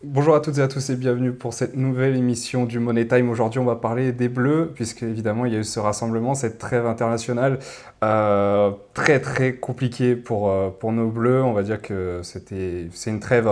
Bonjour à toutes et à tous et bienvenue pour cette nouvelle émission du Money Time. Aujourd'hui, on va parler des Bleus, puisque évidemment, il y a eu ce rassemblement, cette trêve internationale très très compliquée pour nos Bleus. On va dire que c'est une trêve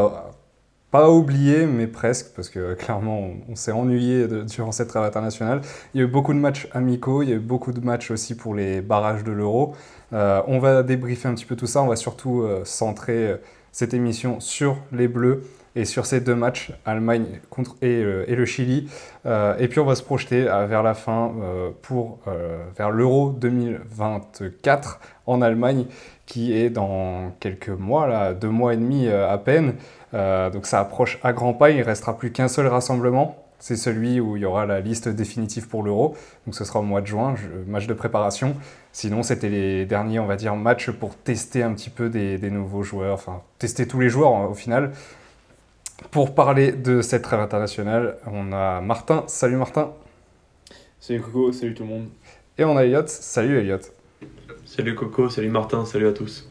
pas oubliée, mais presque, parce que clairement, on s'est ennuyé durant cette trêve internationale. Il y a eu beaucoup de matchs amicaux, il y a eu beaucoup de matchs aussi pour les barrages de l'Euro. On va débriefer un petit peu tout ça. On va surtout centrer cette émission sur les Bleus et sur ces deux matchs, Allemagne et le Chili. Et puis on va se projeter vers la fin vers l'Euro 2024 en Allemagne, qui est dans quelques mois, là, 2 mois et demi à peine. Donc ça approche à grands pas, il ne restera plus qu'un seul rassemblement. C'est celui où il y aura la liste définitive pour l'Euro. Donc ce sera au mois de juin, match de préparation. Sinon, c'était les derniers, on va dire, matchs pour tester un petit peu des nouveaux joueurs, enfin, tester tous les joueurs au final. Pour parler de cette trêve internationale, on a Martin. Salut Martin. Salut Coco, salut tout le monde. Et on a Elliot. Salut Elliot. Salut Coco, salut Martin, salut à tous.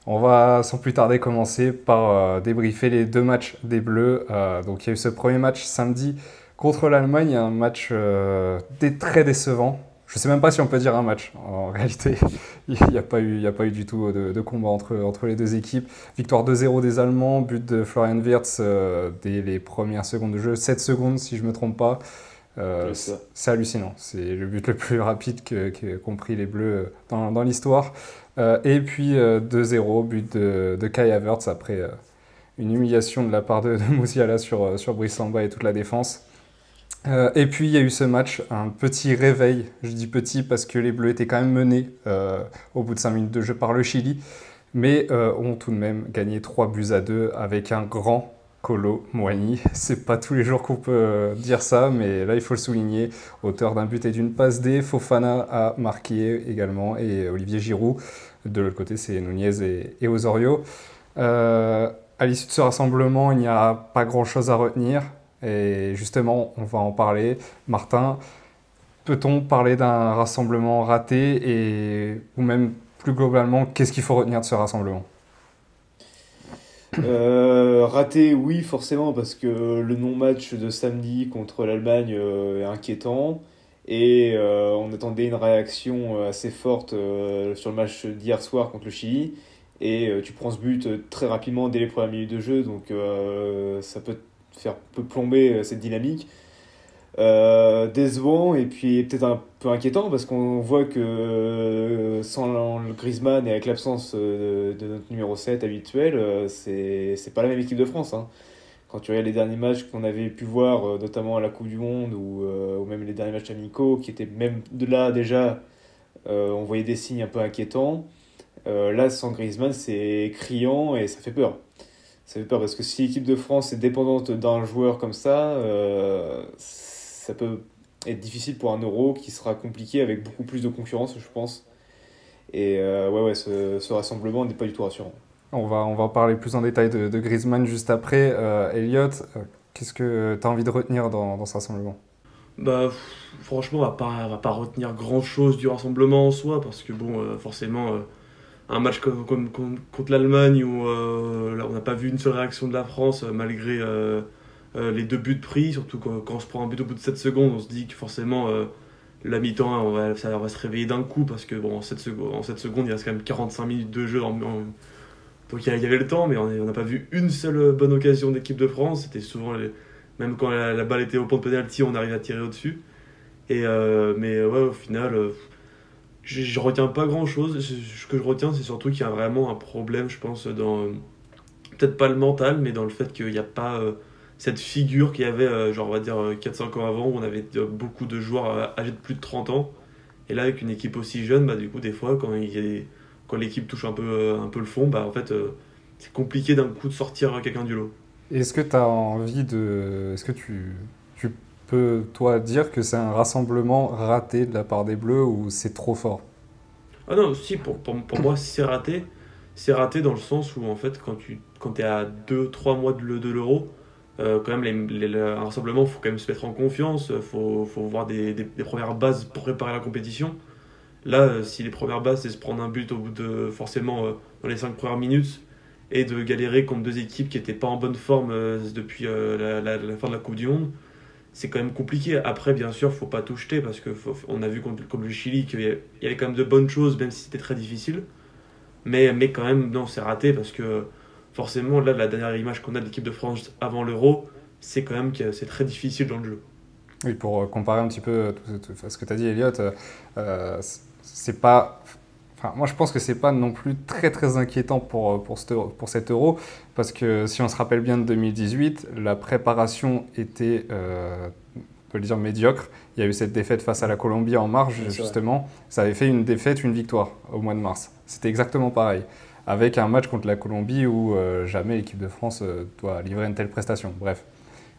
On va sans plus tarder commencer par débriefer les deux matchs des Bleus. Donc il y a eu ce premier match samedi contre l'Allemagne, un match très décevant. Je ne sais même pas si on peut dire un match. En réalité, il n'y a pas eu, il y a pas eu du tout de combat entre les deux équipes. Victoire 2-0 des Allemands, but de Florian Wirtz dès les premières secondes de jeu, 7 secondes si je ne me trompe pas. Ouais, c'est ça. C'est hallucinant. C'est le but le plus rapide qu'ont pris les Bleus dans l'histoire. Et puis 2-0, but de Kai Havertz après une humiliation de la part de Musiala sur Brice Samba et toute la défense. Et puis il y a eu ce match, un petit réveil. Je dis petit parce que les Bleus étaient quand même menés au bout de 5 minutes de jeu par le Chili, mais ont tout de même gagné 3 buts à 2 avec un grand Kolo Muani. C'est pas tous les jours qu'on peut dire ça, mais là il faut le souligner. Auteur d'un but et d'une passe D, Fofana a marqué également, et Olivier Giroud. De l'autre côté, c'est Nunez et Osorio. À l'issue de ce rassemblement, il n'y a pas grand-chose à retenir. Et justement, on va en parler. Martin, peut-on parler d'un rassemblement raté ou même plus globalement, qu'est-ce qu'il faut retenir de ce rassemblement? Raté, oui, forcément, parce que le non-match de samedi contre l'Allemagne est inquiétant. Et on attendait une réaction assez forte sur le match d'hier soir contre le Chili. Et tu prends ce but très rapidement dès les premières minutes de jeu, donc ça peut plomber cette dynamique. Décevant et puis peut-être un peu inquiétant parce qu'on voit que sans le Griezmann et avec l'absence de notre numéro 7 habituel, c'est pas la même équipe de France, hein. Quand tu regardes les derniers matchs qu'on avait pu voir, notamment à la Coupe du Monde ou même les derniers matchs amicaux, qui étaient même de là déjà, on voyait des signes un peu inquiétants. Là, sans Griezmann, c'est criant et ça fait peur. Ça fait peur parce que si l'équipe de France est dépendante d'un joueur comme ça peut être difficile pour un euro qui sera compliqué avec beaucoup plus de concurrence, je pense. Et ouais, ce rassemblement n'est pas du tout rassurant. On va en parler plus en détail de Griezmann juste après. Elliot, qu'est-ce que tu as envie de retenir dans ce rassemblement? Franchement, on va pas retenir grand-chose du rassemblement en soi, parce que bon, forcément, un match contre l'Allemagne où là, on n'a pas vu une seule réaction de la France malgré les deux buts pris, surtout quand on se prend un but au bout de 7 secondes, on se dit que forcément la mi-temps, ça va se réveiller d'un coup, parce que bon, en 7 secondes, il reste quand même 45 minutes de jeu. Donc il y avait le temps, mais on n'a pas vu une seule bonne occasion d'équipe de France. C'était souvent, même quand la balle était au point de pénalty, on arrivait à tirer au-dessus. Mais ouais, au final, je retiens pas grand-chose. Ce que je retiens, c'est surtout qu'il y a vraiment un problème, je pense, dans peut-être pas le mental, mais dans le fait qu'il n'y a pas cette figure qu'il y avait, genre on va dire 4-5 ans avant, où on avait beaucoup de joueurs âgés de plus de 30 ans. Et là, avec une équipe aussi jeune, bah, du coup, des fois, quand l'équipe touche un peu le fond, bah, en fait, c'est compliqué d'un coup de sortir quelqu'un du lot. Est-ce que tu as envie de... Est-ce que tu peux, toi, dire que c'est un rassemblement raté de la part des Bleus ou c'est trop fort? Ah non, si, pour moi, c'est raté. C'est raté dans le sens où, en fait, quand tu es à 2-3 mois de l'euro, quand même, un rassemblement, il faut quand même se mettre en confiance, faut voir des premières bases pour préparer la compétition. Là, si les premières bases, c'est se prendre un but au bout de, forcément, dans les 5 premières minutes, et de galérer contre deux équipes qui n'étaient pas en bonne forme depuis la fin de la Coupe du Monde, c'est quand même compliqué. Après, bien sûr, faut pas tout jeter parce qu'on a vu contre le Chili qu'il y avait quand même de bonnes choses, même si c'était très difficile. Mais quand même, non, c'est raté parce que forcément, là, la dernière image qu'on a de l'équipe de France avant l'Euro, c'est quand même que c'est très difficile dans le jeu. Oui, pour comparer un petit peu ce que tu as dit, Elliot, c'est pas... Enfin, moi, je pense que c'est pas non plus très très inquiétant pour cet Euro, parce que si on se rappelle bien de 2018, la préparation était, on peut le dire, médiocre. Il y a eu cette défaite face à la Colombie en mars, justement. Ça avait fait une défaite, une victoire au mois de mars. C'était exactement pareil, avec un match contre la Colombie où jamais l'équipe de France doit livrer une telle prestation. Bref.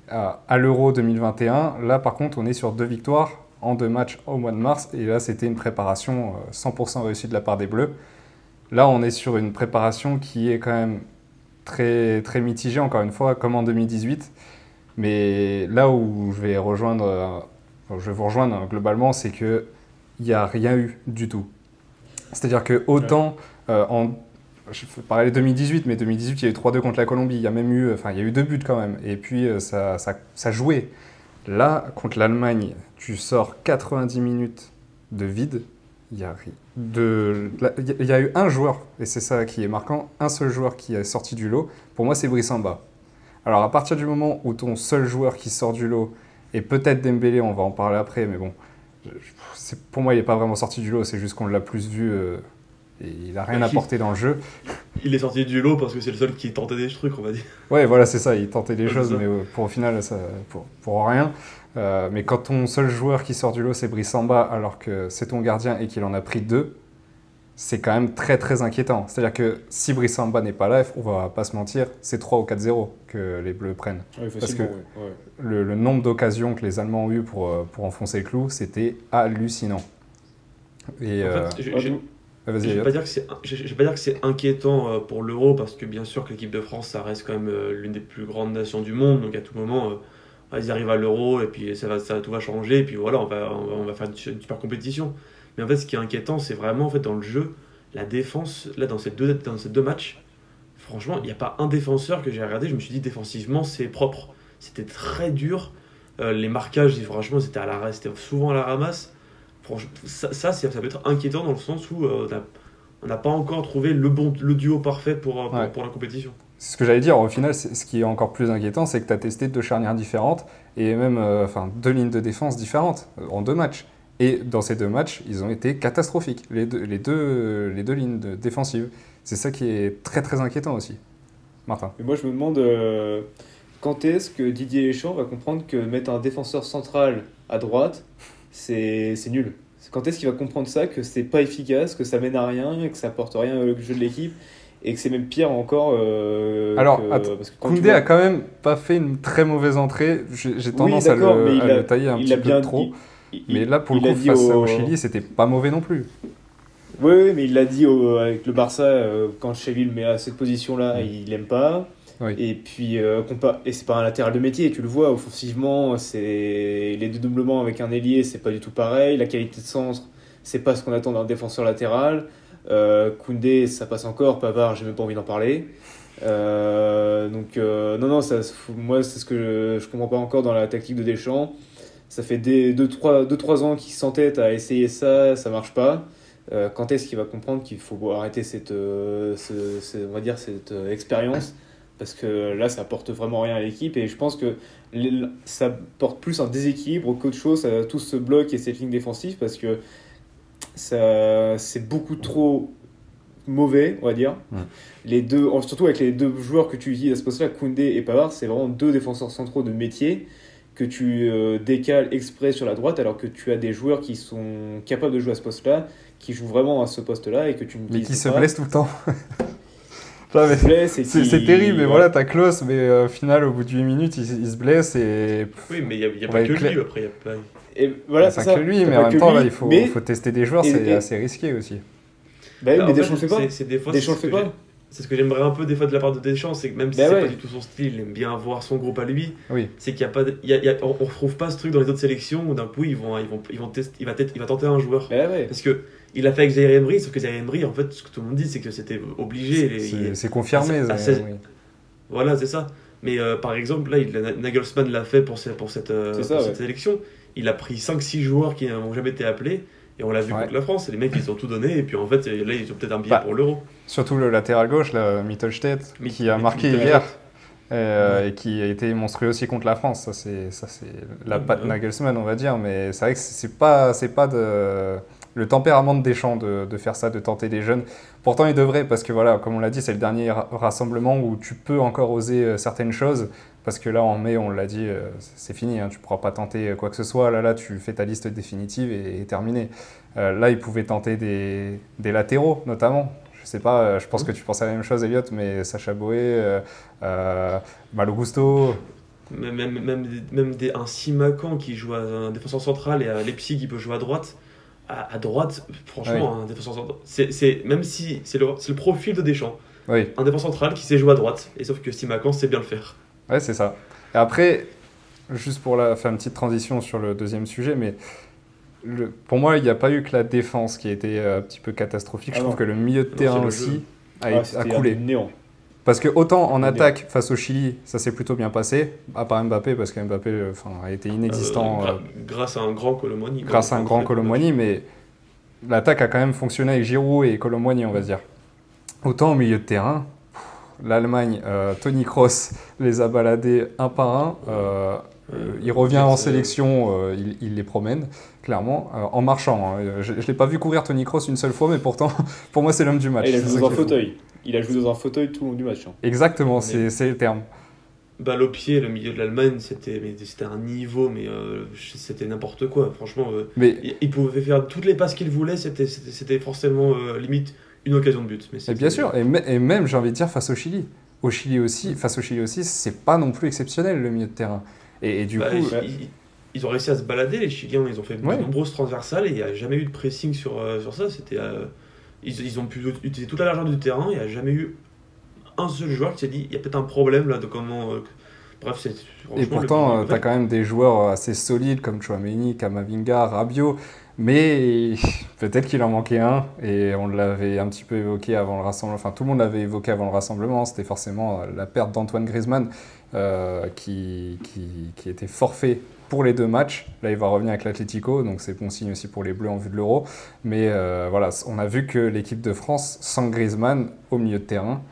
À l'Euro 2021, là par contre on est sur 2 victoires en 2 matchs au mois de mars et là c'était une préparation 100% réussie de la part des Bleus. Là on est sur une préparation qui est quand même très, très mitigée encore une fois comme en 2018, mais là où je vais vous rejoindre globalement, c'est qu'il n'y a rien eu du tout. C'est-à-dire que autant je vais parler de 2018, mais 2018, il y a eu 3-2 contre la Colombie. Il y a même eu, il y a eu 2 buts quand même. Et puis, ça jouait. Là, contre l'Allemagne, tu sors 90 minutes de vide. Il y a eu un joueur, et c'est ça qui est marquant, un seul joueur qui est sorti du lot. Pour moi, c'est Brice Samba. Alors, à partir du moment où ton seul joueur qui sort du lot, et peut-être Dembélé, on va en parler après, mais bon, pour moi, il n'est pas vraiment sorti du lot. C'est juste qu'on l'a plus vu... et il n'a rien apporté dans le jeu. Il est sorti du lot parce que c'est le seul qui tentait des trucs, on va dire. Ouais, voilà, c'est ça, il tentait des choses, mais au final, pour rien. Mais quand ton seul joueur qui sort du lot, c'est Brice Samba, alors que c'est ton gardien et qu'il en a pris 2, c'est quand même très très inquiétant. C'est-à-dire que si Brice Samba n'est pas là, on va pas se mentir, c'est 3 ou 4-0 que les Bleus prennent. Oui, parce que le nombre d'occasions que les Allemands ont eu pour enfoncer le clou, c'était hallucinant. Et en fait, je ne vais pas dire que c'est inquiétant pour l'Euro, parce que bien sûr que l'équipe de France, ça reste quand même l'une des plus grandes nations du monde. Donc à tout moment, ils arrivent à l'Euro et puis tout va changer. Et puis voilà, on va faire une super compétition. Mais en fait, ce qui est inquiétant, c'est vraiment en fait, dans le jeu, la défense. Là, dans ces deux matchs, franchement, il n'y a pas un défenseur que j'ai regardé. Je me suis dit, défensivement, c'est propre. C'était très dur. Les marquages, franchement, c'était souvent à la ramasse. Ça peut être inquiétant dans le sens où on n'a pas encore trouvé le duo parfait pour la compétition. C'est ce que j'allais dire. Au final, ce qui est encore plus inquiétant, c'est que tu as testé 2 charnières différentes et même 2 lignes de défense différentes en 2 matchs. Et dans ces 2 matchs, ils ont été catastrophiques, les deux lignes défensives. C'est ça qui est très très inquiétant aussi. Martin. Et moi, je me demande quand est-ce que Didier Deschamps va comprendre que mettre un défenseur central à droite, c'est nul. Quand est-ce qu'il va comprendre ça, que c'est pas efficace, que ça mène à rien, que ça apporte rien au jeu de l'équipe, et que c'est même pire encore. Alors, parce que Koundé a quand même pas fait une très mauvaise entrée. J'ai tendance à le tailler un petit peu trop. Mais là, pour le coup, face au Chili, c'était pas mauvais non plus. Oui, mais il l'a dit avec le Barça, quand Xavi le met à cette position-là, il l'aime pas. Oui. Et puis, et c'est pas un latéral de métier, tu le vois, offensivement, les dédoublements avec un ailier, c'est pas du tout pareil. La qualité de centre, c'est pas ce qu'on attend d'un défenseur latéral. Koundé, ça passe encore. Pavard, j'ai même pas envie d'en parler. Non, moi, c'est ce que je comprends pas encore dans la tactique de Deschamps. Ça fait 2-3 ans qu'il s'entête à essayer ça marche pas. Quand est-ce qu'il va comprendre qu'il faut arrêter cette expérience, parce que là ça apporte vraiment rien à l'équipe, et je pense que ça porte plus un déséquilibre qu'autre chose, tout ce bloc et cette ligne défensive, parce que c'est beaucoup trop mauvais, on va dire. Les deux, surtout avec les 2 joueurs que tu utilises à ce poste-là, Koundé et Pavard, c'est vraiment 2 défenseurs centraux de métier que tu décales exprès sur la droite, alors que tu as des joueurs qui sont capables de jouer à ce poste-là, qui jouent vraiment à ce poste-là, et que tu ne mais qui se blessent tout le temps. C'est terrible, mais voilà, t'as Klose, mais au final, au bout de 8 minutes, il se blesse. Et... Oui, mais il n'y a pas que lui, après, il y a pas... Et voilà, c'est pas que lui, mais en même temps, là, il faut tester des joueurs, c'est assez risqué aussi. Bah oui, mais Deschamps le fait pas. Deschamps le fait pas. C'est ce que j'aimerais un peu des fois de la part de Deschamps, c'est que même si c'est pas du tout son style, il aime bien avoir son groupe à lui. Oui. C'est qu'il y a pas, on retrouve pas ce truc dans les autres sélections où d'un coup il va tenter un joueur. Ouais. Parce que Il l'a fait avec Zaïre Emery, sauf que Zaïre Emery, en fait, ce que tout le monde dit, c'est que c'était obligé. C'est confirmé. Voilà, c'est ça. Mais par exemple, là, Nagelsmann l'a fait pour cette sélection. Il a pris 5-6 joueurs qui n'ont jamais été appelés. Et on l'a vu contre la France. Et les mecs, ils ont tout donné. Et puis en fait, là, ils ont peut-être un billet pour l'Euro. Surtout le latéral gauche, là, Mittelstädt, qui a marqué hier. Et qui a été monstrueux aussi contre la France. Ça, c'est la patte Nagelsmann, on va dire. Mais c'est vrai que c'est pas le tempérament de Deschamps de faire ça, de tenter des jeunes. Pourtant, il devrait, parce que voilà, comme on l'a dit, c'est le dernier rassemblement où tu peux encore oser certaines choses. Parce que là, en mai, on l'a dit, c'est fini. Hein, tu ne pourras pas tenter quoi que ce soit. Là, tu fais ta liste définitive et terminé. Là, il pouvait tenter des latéraux, notamment. Je sais pas, je pense que tu penses à la même chose, Elliot, mais Sacha Boé, Malo Gusto. Même un Simakan qui joue à un défenseur central et à Leipzig qui peut jouer à droite. À droite, franchement, un défenseur central. Même si c'est le profil de Deschamps. Oui. Un défenseur central qui sait jouer à droite. Et sauf que Simakan sait bien le faire. Ouais, c'est ça. Et après, juste pour faire une petite transition sur le deuxième sujet, mais pour moi, il n'y a pas eu que la défense qui a été un petit peu catastrophique. Je trouve que le milieu de terrain aussi a coulé. Néant. Parce que autant en attaque face au Chili, ça s'est plutôt bien passé, à part Mbappé, parce que Mbappé a été inexistant. Grâce à un grand Colomboigny. Grâce à un grand Colomboigny, mais l'attaque a quand même fonctionné avec Giroud et Colomboigny, on va dire. Autant au milieu de terrain, l'Allemagne, Toni Kroos les a baladés un par un. Il revient en sélection, il les promène, clairement, en marchant. Hein. Je ne l'ai pas vu courir Toni Kroos une seule fois, mais pourtant, pour moi, c'est l'homme du match. Il a joué dans un fauteuil. Il a joué dans un fauteuil tout le long du match. Hein. Exactement, c'est le terme. Balle au pied, le milieu de l'Allemagne, c'était un niveau, mais c'était n'importe quoi. Franchement, il pouvait faire toutes les passes qu'il voulait, c'était forcément limite une occasion de but. Mais bien sûr, et même, j'ai envie de dire, face au Chili. Face au Chili aussi, c'est pas non plus exceptionnel le milieu de terrain. Et du coup, ils ont réussi à se balader, les Chiliens, ils ont fait de nombreuses transversales et il n'y a jamais eu de pressing sur ça. Ils ont pu utiliser toute la largeur du terrain, il n'y a jamais eu un seul joueur qui s'est dit il y a peut-être un problème là de comment. Bref, c'est. Et pourtant, tu as quand même des joueurs assez solides comme Tchouaméni, Camavinga, Rabiot, mais peut-être qu'il en manquait un et on l'avait un petit peu évoqué avant le rassemblement. Enfin, tout le monde l'avait évoqué avant le rassemblement. C'était forcément la perte d'Antoine Griezmann qui était forfait pour les 2 matchs. Là, il va revenir avec l'Atlético, donc c'est bon signe aussi pour les Bleus en vue de l'Euro. Mais voilà, on a vu que l'équipe de France, sans Griezmann au milieu de terrain,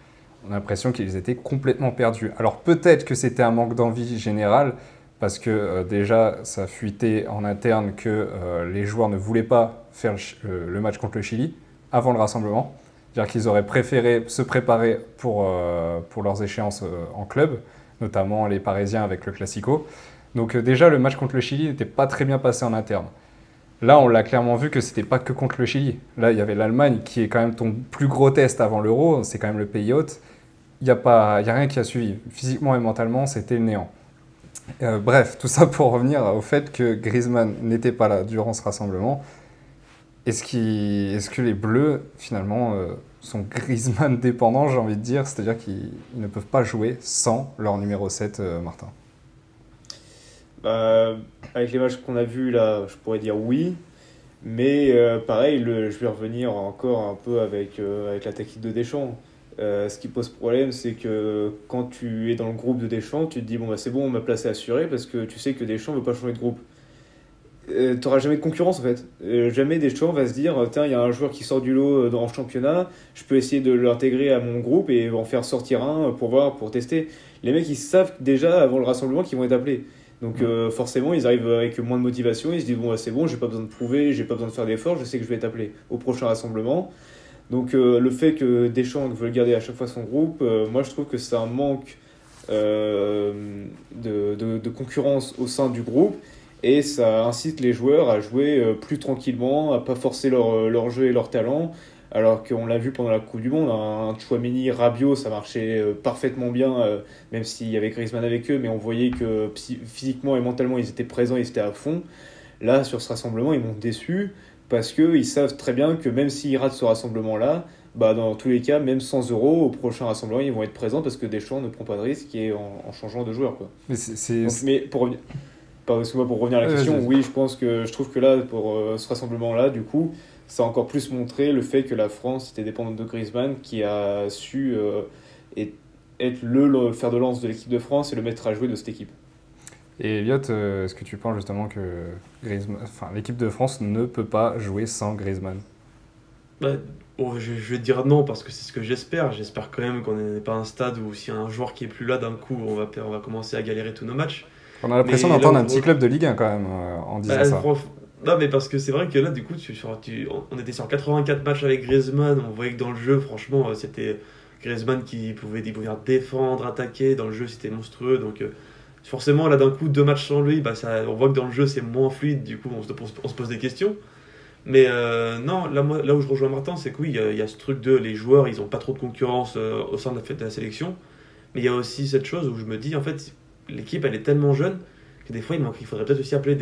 on a l'impression qu'ils étaient complètement perdus. Alors peut-être que c'était un manque d'envie générale, parce que déjà, ça fuitait en interne que les joueurs ne voulaient pas faire le match contre le Chili avant le rassemblement. C'est-à-dire qu'ils auraient préféré se préparer pour leurs échéances en club, notamment les Parisiens avec le Classico. Donc déjà, le match contre le Chili n'était pas très bien passé en interne. Là, on l'a clairement vu que ce n'était pas que contre le Chili. Là, il y avait l'Allemagne qui est quand même ton plus gros test avant l'Euro. C'est quand même le pays hôte. Il n'y a rien qui a suivi. Physiquement et mentalement, c'était le néant. Bref, tout ça pour revenir au fait que Griezmann n'était pas là durant ce rassemblement. Est-ce que les Bleus, finalement, sont Griezmann dépendants, j'ai envie de dire, c'est-à-dire qu'ils ne peuvent pas jouer sans leur numéro 7, Martin? Avec les matchs qu'on a vus là, je pourrais dire oui. Mais pareil, je vais revenir encore un peu avec la tactique de Deschamps. Ce qui pose problème, c'est que quand tu es dans le groupe de Deschamps, tu te dis bon bah c'est bon, ma place est assurée parce que tu sais que Deschamps ne veut pas changer de groupe. Tu n'auras jamais de concurrence en fait. Jamais Deschamps va se dire tiens, il y a un joueur qui sort du lot dans le championnat, je peux essayer de l'intégrer à mon groupe et en faire sortir un pour tester. Les mecs ils savent déjà avant le rassemblement qu'ils vont être appelés. Donc forcément ils arrivent avec moins de motivation, ils se disent bon bah, c'est bon, j'ai pas besoin de prouver, j'ai pas besoin de faire d'efforts, je sais que je vais être appelé au prochain rassemblement. Donc le fait que Deschamps veut garder à chaque fois son groupe, moi je trouve que c'est un manque de concurrence au sein du groupe et ça incite les joueurs à jouer plus tranquillement, à pas forcer leur jeu et leur talent, alors qu'on l'a vu pendant la Coupe du Monde, un Tchouaméni, Rabiot, ça marchait parfaitement bien, même s'il y avait Griezmann avec eux, mais on voyait que physiquement et mentalement ils étaient présents, ils étaient à fond. Là sur ce rassemblement ils m'ont déçu, parce qu'ils savent très bien que même s'ils ratent ce rassemblement-là, bah dans tous les cas, même 100 €, au prochain rassemblement, ils vont être présents parce que Deschamps ne prend pas de risque en changeant de joueur. Quoi. Mais pour revenir à la question, oui, je trouve que là, pour ce rassemblement-là, du coup, ça a encore plus montré le fait que la France était dépendante de Griezmann, qui a su être le fer de lance de l'équipe de France et le maître à jouer de cette équipe. Et Elliot, est-ce que tu penses justement que l'équipe de France ne peut pas jouer sans Griezmann? Je vais dire non parce que c'est ce que j'espère. J'espère quand même qu'on n'est pas à un stade où s'il y a un joueur qui est plus là d'un coup, on va commencer à galérer tous nos matchs. On a l'impression d'entendre un petit club de Ligue 1 quand même en disant ça. Non, mais parce que c'est vrai que là, du coup, on était sur 84 matchs avec Griezmann. On voyait que dans le jeu, franchement, c'était Griezmann qui pouvait défendre, attaquer. Dans le jeu, c'était monstrueux. Donc, forcément, là, d'un coup, 2 matchs sans lui, on voit que dans le jeu, c'est moins fluide. Du coup, on se pose des questions. Mais non, là où je rejoins Martin, c'est que oui, il y a ce truc de les joueurs, ils n'ont pas trop de concurrence au sein de la sélection. Mais il y a aussi cette chose où je me dis, en fait, l'équipe, elle est tellement jeune que des fois, il faudrait peut-être aussi appeler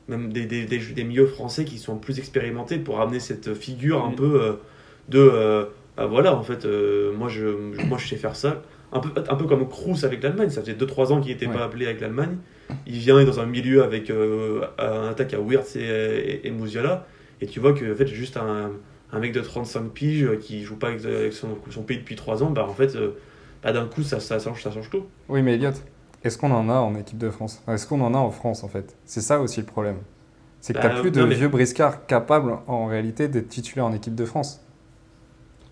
même des milieux français qui sont plus expérimentés pour amener cette figure un peu voilà, en fait, moi, je sais faire ça. Un peu comme Kroos avec l'Allemagne, ça faisait 2-3 ans qu'il n'était pas appelé avec l'Allemagne. Il vient dans un milieu avec un attaque à Wirtz et Musiala, et tu vois que en fait, juste un mec de 35 piges qui joue pas avec son pays depuis 3 ans, en fait, d'un coup, ça change tout. Oui, mais Elliot, est-ce qu'on en a en équipe de France? Est-ce qu'on en a en France, en fait? C'est ça aussi le problème. C'est que tu n'as plus de vieux briscards capables, en réalité, d'être titulaires en équipe de France.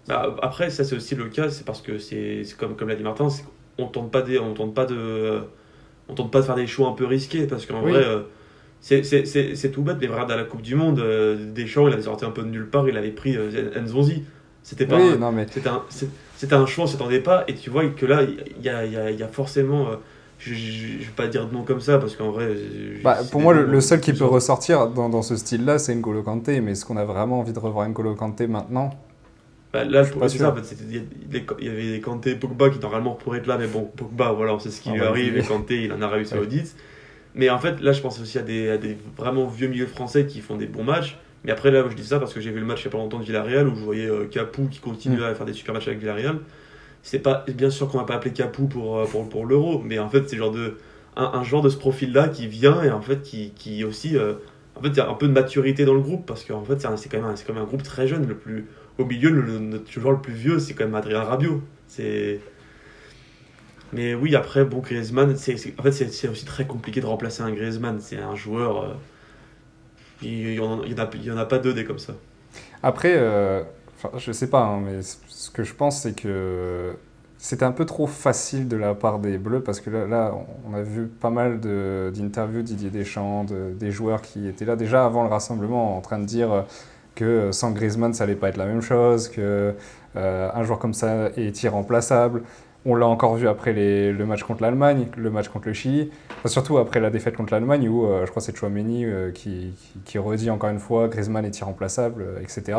Après, ça, c'est aussi le cas, c'est parce que c'est comme l'a dit Martin, on tente pas de faire des choix un peu risqués, parce qu'en vrai, c'est tout bête, mais regarde à la Coupe du Monde, Deschamps, il avait sorti un peu de nulle part, il avait pris Nzonzi. C'était pas c'était un choix, on ne s'attendait pas, et tu vois que là, il y a forcément... je vais pas dire de nom comme ça, parce qu'en vrai... pour moi, le seul qui peut ressortir dans ce style-là, c'est N'Golo Kanté, mais est-ce qu'on a vraiment envie de revoir N'Golo Kanté maintenant? Là, c'est ça, en fait, il y avait des Kanté et Pogba qui normalement pourraient être là, mais bon, Pogba, voilà, on sait ce qui lui arrive, et Kanté, il en a réussi au 10. Mais en fait, là, je pense aussi à des vraiment vieux milieux français qui font des bons matchs. Mais après, là, je dis ça parce que j'ai vu le match il n'y a pas longtemps de Villarreal, où je voyais Capou qui continuait à faire des super matchs avec Villarreal. C'est pas, bien sûr qu'on va pas appeler Capou pour l'Euro, mais en fait, c'est un joueur de ce profil-là qui vient, et en fait, qui aussi... en fait, il y a un peu de maturité dans le groupe, parce qu'en fait, c'est quand même un groupe très jeune. Au milieu, notre joueur le plus vieux, c'est quand même Adrien Rabiot. Mais oui, après, bon, Griezmann, en fait, c'est aussi très compliqué de remplacer un Griezmann. C'est un joueur... il y en a pas deux des comme ça. Après, je sais pas, hein, mais ce que je pense, c'est que c'était un peu trop facile de la part des Bleus, parce que là on a vu pas mal d'interviews de Didier Deschamps, des joueurs qui étaient là déjà avant le rassemblement en train de dire que sans Griezmann ça allait pas être la même chose, que un joueur comme ça est irremplaçable. On l'a encore vu après le match contre l'Allemagne, le match contre le Chili, surtout après la défaite contre l'Allemagne où je crois que c'est Tchouaméni qui redit encore une fois Griezmann est irremplaçable, etc.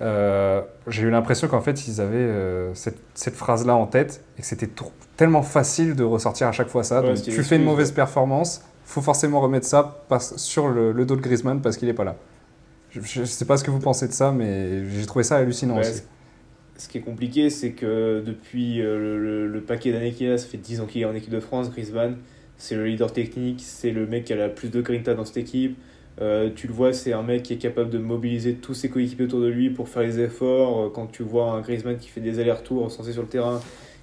J'ai eu l'impression qu'en fait ils avaient cette phrase-là en tête et que c'était tellement facile de ressortir à chaque fois ça. Donc tu fais une mauvaise performance, il faut forcément remettre ça sur le dos de Griezmann parce qu'il n'est pas là. Je ne sais pas ce que vous pensez de ça, mais j'ai trouvé ça hallucinant aussi. Ce qui est compliqué, c'est que depuis le paquet d'années qu'il a, ça fait 10 ans qu'il est en équipe de France, Griezmann, c'est le leader technique, c'est le mec qui a la plus de grinta dans cette équipe. Tu le vois, c'est un mec qui est capable de mobiliser tous ses coéquipiers autour de lui pour faire les efforts. Quand tu vois un Griezmann qui fait des allers-retours censés sur le terrain,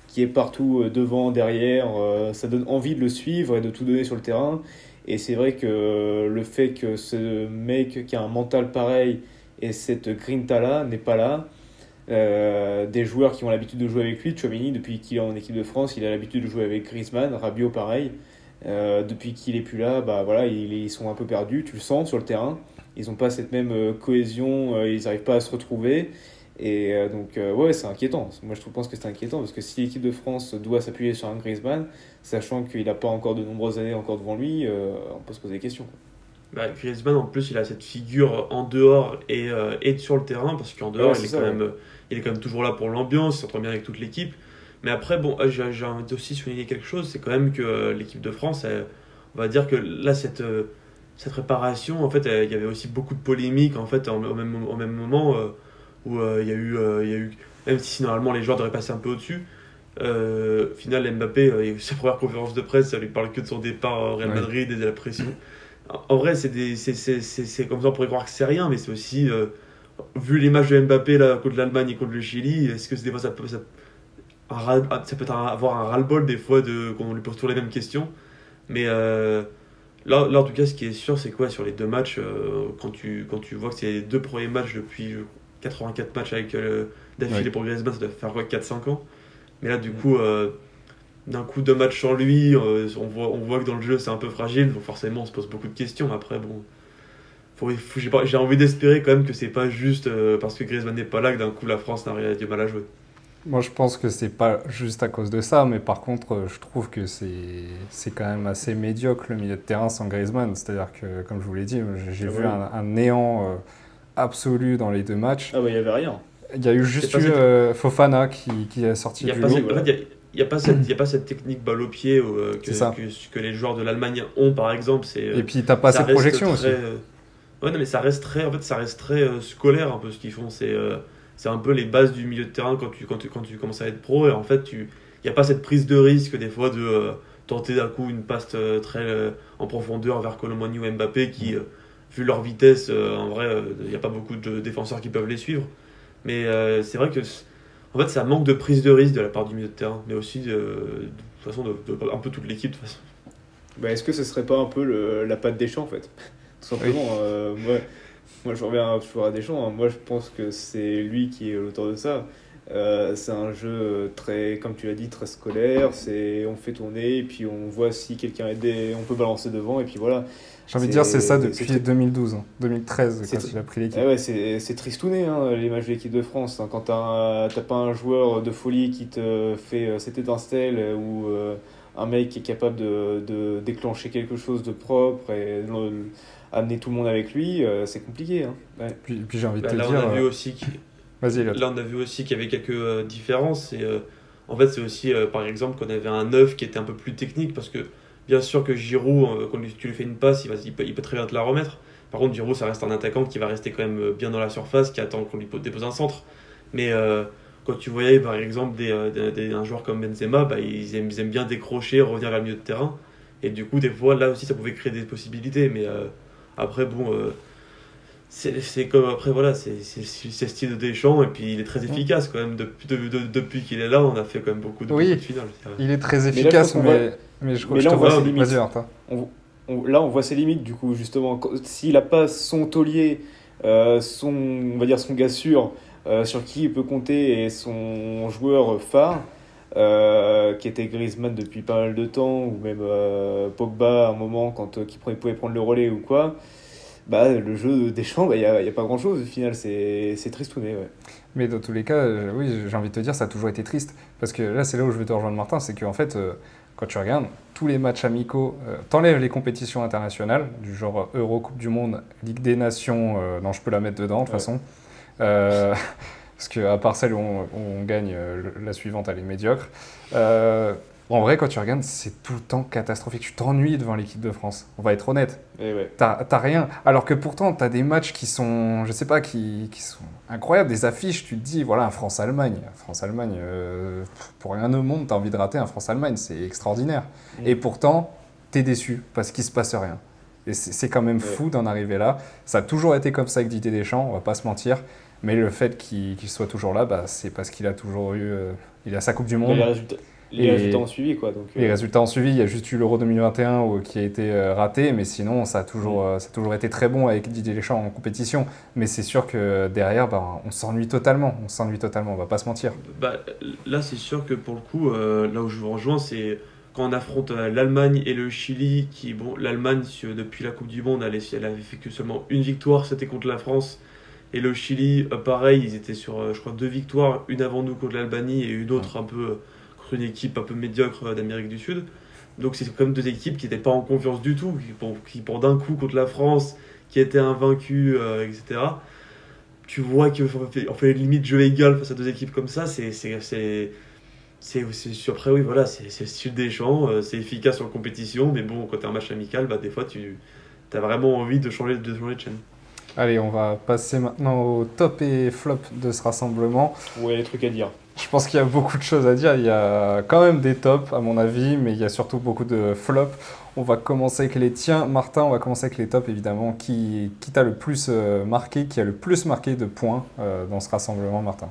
qui est partout devant, derrière, ça donne envie de le suivre et de tout donner sur le terrain. Et c'est vrai que le fait que ce mec qui a un mental pareil et cette grinta-là n'est pas là, des joueurs qui ont l'habitude de jouer avec lui, Tchouaméni, depuis qu'il est en équipe de France, il a l'habitude de jouer avec Griezmann, Rabiot pareil. Depuis qu'il est plus là, voilà, ils sont un peu perdus, tu le sens sur le terrain. Ils n'ont pas cette même cohésion, ils n'arrivent pas à se retrouver. Et donc, ouais, c'est inquiétant. Moi, je pense que c'est inquiétant parce que si l'équipe de France doit s'appuyer sur un Griezmann, sachant qu'il n'a pas encore de nombreuses années encore devant lui, on peut se poser des questions. Griezmann, en plus, il a cette figure en dehors et sur le terrain, parce qu'en dehors, il est quand même toujours là pour l'ambiance, il s'entend bien avec toute l'équipe. Mais après, bon, j'ai envie aussi souligner quelque chose, c'est quand même que l'équipe de France, on va dire que là, cette préparation, en fait, il y avait aussi beaucoup de polémiques, en fait, au même moment où il y a eu, même si normalement les joueurs devraient passer un peu au-dessus, final, Mbappé, sa première conférence de presse, ça lui parle que de son départ au Real Madrid et de la pression. En vrai, c'est comme ça, on pourrait croire que c'est rien, mais c'est aussi, vu les matchs de Mbappé là, contre l'Allemagne et contre le Chili, est-ce que des fois ça peut avoir un ras-le-bol des fois qu'on lui pose toujours les mêmes questions. Mais là, en tout cas, ce qui est sûr, c'est quoi sur les deux matchs, quand tu vois que c'est les deux premiers matchs depuis 84 matchs avec d'affilée Ouais. pour Griezmann, ça doit faire quoi, 4-5 ans. Mais là, du coup, d'un coup, deux matchs sans lui, on voit que dans le jeu, c'est un peu fragile, donc forcément, on se pose beaucoup de questions. Après, bon, j'ai envie d'espérer quand même que c'est pas juste parce que Griezmann n'est pas là que d'un coup, la France n'a rien du mal à jouer. Moi, je pense que c'est pas juste à cause de ça, mais par contre, je trouve que c'est quand même assez médiocre le milieu de terrain sans Griezmann. C'est-à-dire que, comme je vous l'ai dit, j'ai Ah vu ouais. un néant absolu dans les deux matchs. Ah bah il y avait rien. Il y a eu C'est juste pas eu cette- Fofana qui est sorti Il y a du pas lot. cette- en voilà. fait, il y a pas cette technique balle au pied C'est ça. que les joueurs de l'Allemagne ont, par exemple. Et puis, t'as pas assez Ça de reste projection aussi. très. Ouais, non, mais en fait, ça reste très scolaire un peu ce qu'ils font. C'est un peu les bases du milieu de terrain quand tu commences à être pro. Et en fait, il n'y a pas cette prise de risque des fois de tenter d'un coup une passe très en profondeur vers Colomani ou Mbappé qui, vu leur vitesse, en vrai, il n'y a pas beaucoup de défenseurs qui peuvent les suivre. Mais c'est vrai que en fait, ça manque de prise de risque de la part du milieu de terrain, mais aussi de toute façon un peu toute l'équipe de toute façon. Bah, est-ce que ce serait pas un peu la patte Deschamps en fait? Tout simplement. Moi je reviens toujours à Deschamps. Hein. Moi je pense que c'est lui qui est l'auteur de ça. C'est un jeu très, comme tu l'as dit, très scolaire. On fait tourner et puis on voit si quelqu'un est on peut balancer devant et puis voilà. J'ai envie de dire, c'est ça C'est depuis très- 2012, 2013, c'est quand il a pris l'équipe. Ah ouais, c'est tristouné hein, les matchs de l'équipe de France. Hein. Quand t'as pas un joueur de folie qui te fait cette étincelle ou un mec qui est capable de déclencher quelque chose de propre et amener tout le monde avec lui, c'est compliqué. Hein. Ouais. Puis j'ai envie de te Là, on dire. a vu aussi Vas-y, Elliot. là, on a vu aussi qu'il y avait quelques différences. Et, en fait, c'est aussi, par exemple, qu'on avait un 9 qui était un peu plus technique parce que, bien sûr, que Giroud, quand tu lui fais une passe, il peut très bien te la remettre. Par contre, Giroud, ça reste un attaquant qui va rester quand même bien dans la surface, qui attend qu'on lui dépose un centre. Mais quand tu voyais, par exemple, un joueur comme Benzema, bah, ils aiment bien décrocher, revenir vers le milieu de terrain. Et du coup, des fois, là aussi, ça pouvait créer des possibilités. Mais après, bon. C'est comme après voilà c'est le style de Deschamps et puis il est très efficace quand même depuis qu'il est là on a fait quand même beaucoup Oui. de finales. Il est très là, je efficace, pense qu'on mais mais je là, te on voit vois. ses limites. Vas-y, Martin. Là, on voit ses limites, du coup, justement. S'il n'a pas son taulier, on va dire son gars sûr, sur qui il peut compter, et son joueur phare, qui était Griezmann depuis pas mal de temps, ou même Pogba à un moment, qui pouvait prendre le relais ou quoi, bah, le jeu des champs, il y a pas grand-chose, au final, c'est tristouné, ouais. Mais dans tous les cas, oui, j'ai envie de te dire, ça a toujours été triste. Parce que là, c'est là où je vais te rejoindre, Martin, c'est qu'en fait, quand tu regardes tous les matchs amicaux, t'enlèves les compétitions internationales, du genre Euro, Coupe du Monde, Ligue des Nations, non, je peux la mettre dedans, de toute Ouais. façon. Euh, parce qu'à part celle où on gagne, la suivante, elle est médiocre. En vrai, quand tu regardes, c'est tout le temps catastrophique. Tu t'ennuies devant l'équipe de France, on va être honnête. Et ouais. T'as rien. Alors que pourtant, t'as des matchs qui sont, je sais pas, qui sont incroyables. Des affiches, tu te dis, voilà, un France-Allemagne. France-Allemagne, pour rien au monde, t'as envie de rater un France-Allemagne. C'est extraordinaire. Et pourtant, t'es déçu parce qu'il se passe rien. Et c'est quand même fou d'en arriver là. Ça a toujours été comme ça avec Didier Deschamps, on va pas se mentir. Mais le fait qu'il soit toujours là, bah, c'est parce qu'il a toujours eu. Il a sa Coupe du Mais Monde. les Et- résultats ont suivi, quoi. Donc, Les résultats ont suivi, il y a juste eu l'Euro 2021 qui a été raté, mais sinon ça a toujours été très bon avec Didier Deschamps en compétition. Mais c'est sûr que derrière, on s'ennuie totalement, on va pas se mentir. Bah, là c'est sûr que pour le coup là où je vous rejoins c'est quand on affronte l'Allemagne et le Chili qui bon l'Allemagne depuis la Coupe du Monde elle avait fait que seulement une victoire, c'était contre la France. Et le Chili, pareil, ils étaient sur, je crois, 2 victoires, une avant nous contre l'Albanie et une autre un peu contre une équipe un peu médiocre d'Amérique du Sud. Donc c'est quand même deux équipes qui n'étaient pas en confiance du tout, qui pour d'un coup contre la France, qui était invaincue, etc. Tu vois qu'on fait limite jeu égal face à deux équipes comme ça, après oui voilà, c'est le style des champs, c'est efficace en compétition, mais bon, quand tu as un match amical, bah, des fois tu as vraiment envie de changer de chaîne. Allez, on va passer maintenant au top et flop de ce rassemblement. ouais, les trucs à dire. Je pense qu'il y a beaucoup de choses à dire. Il y a quand même des tops, à mon avis, mais il y a surtout beaucoup de flops. On va commencer avec les tiens. Martin, on va commencer avec les tops, évidemment. Qui t'a le plus marqué, qui a le plus marqué de points dans ce rassemblement, Martin?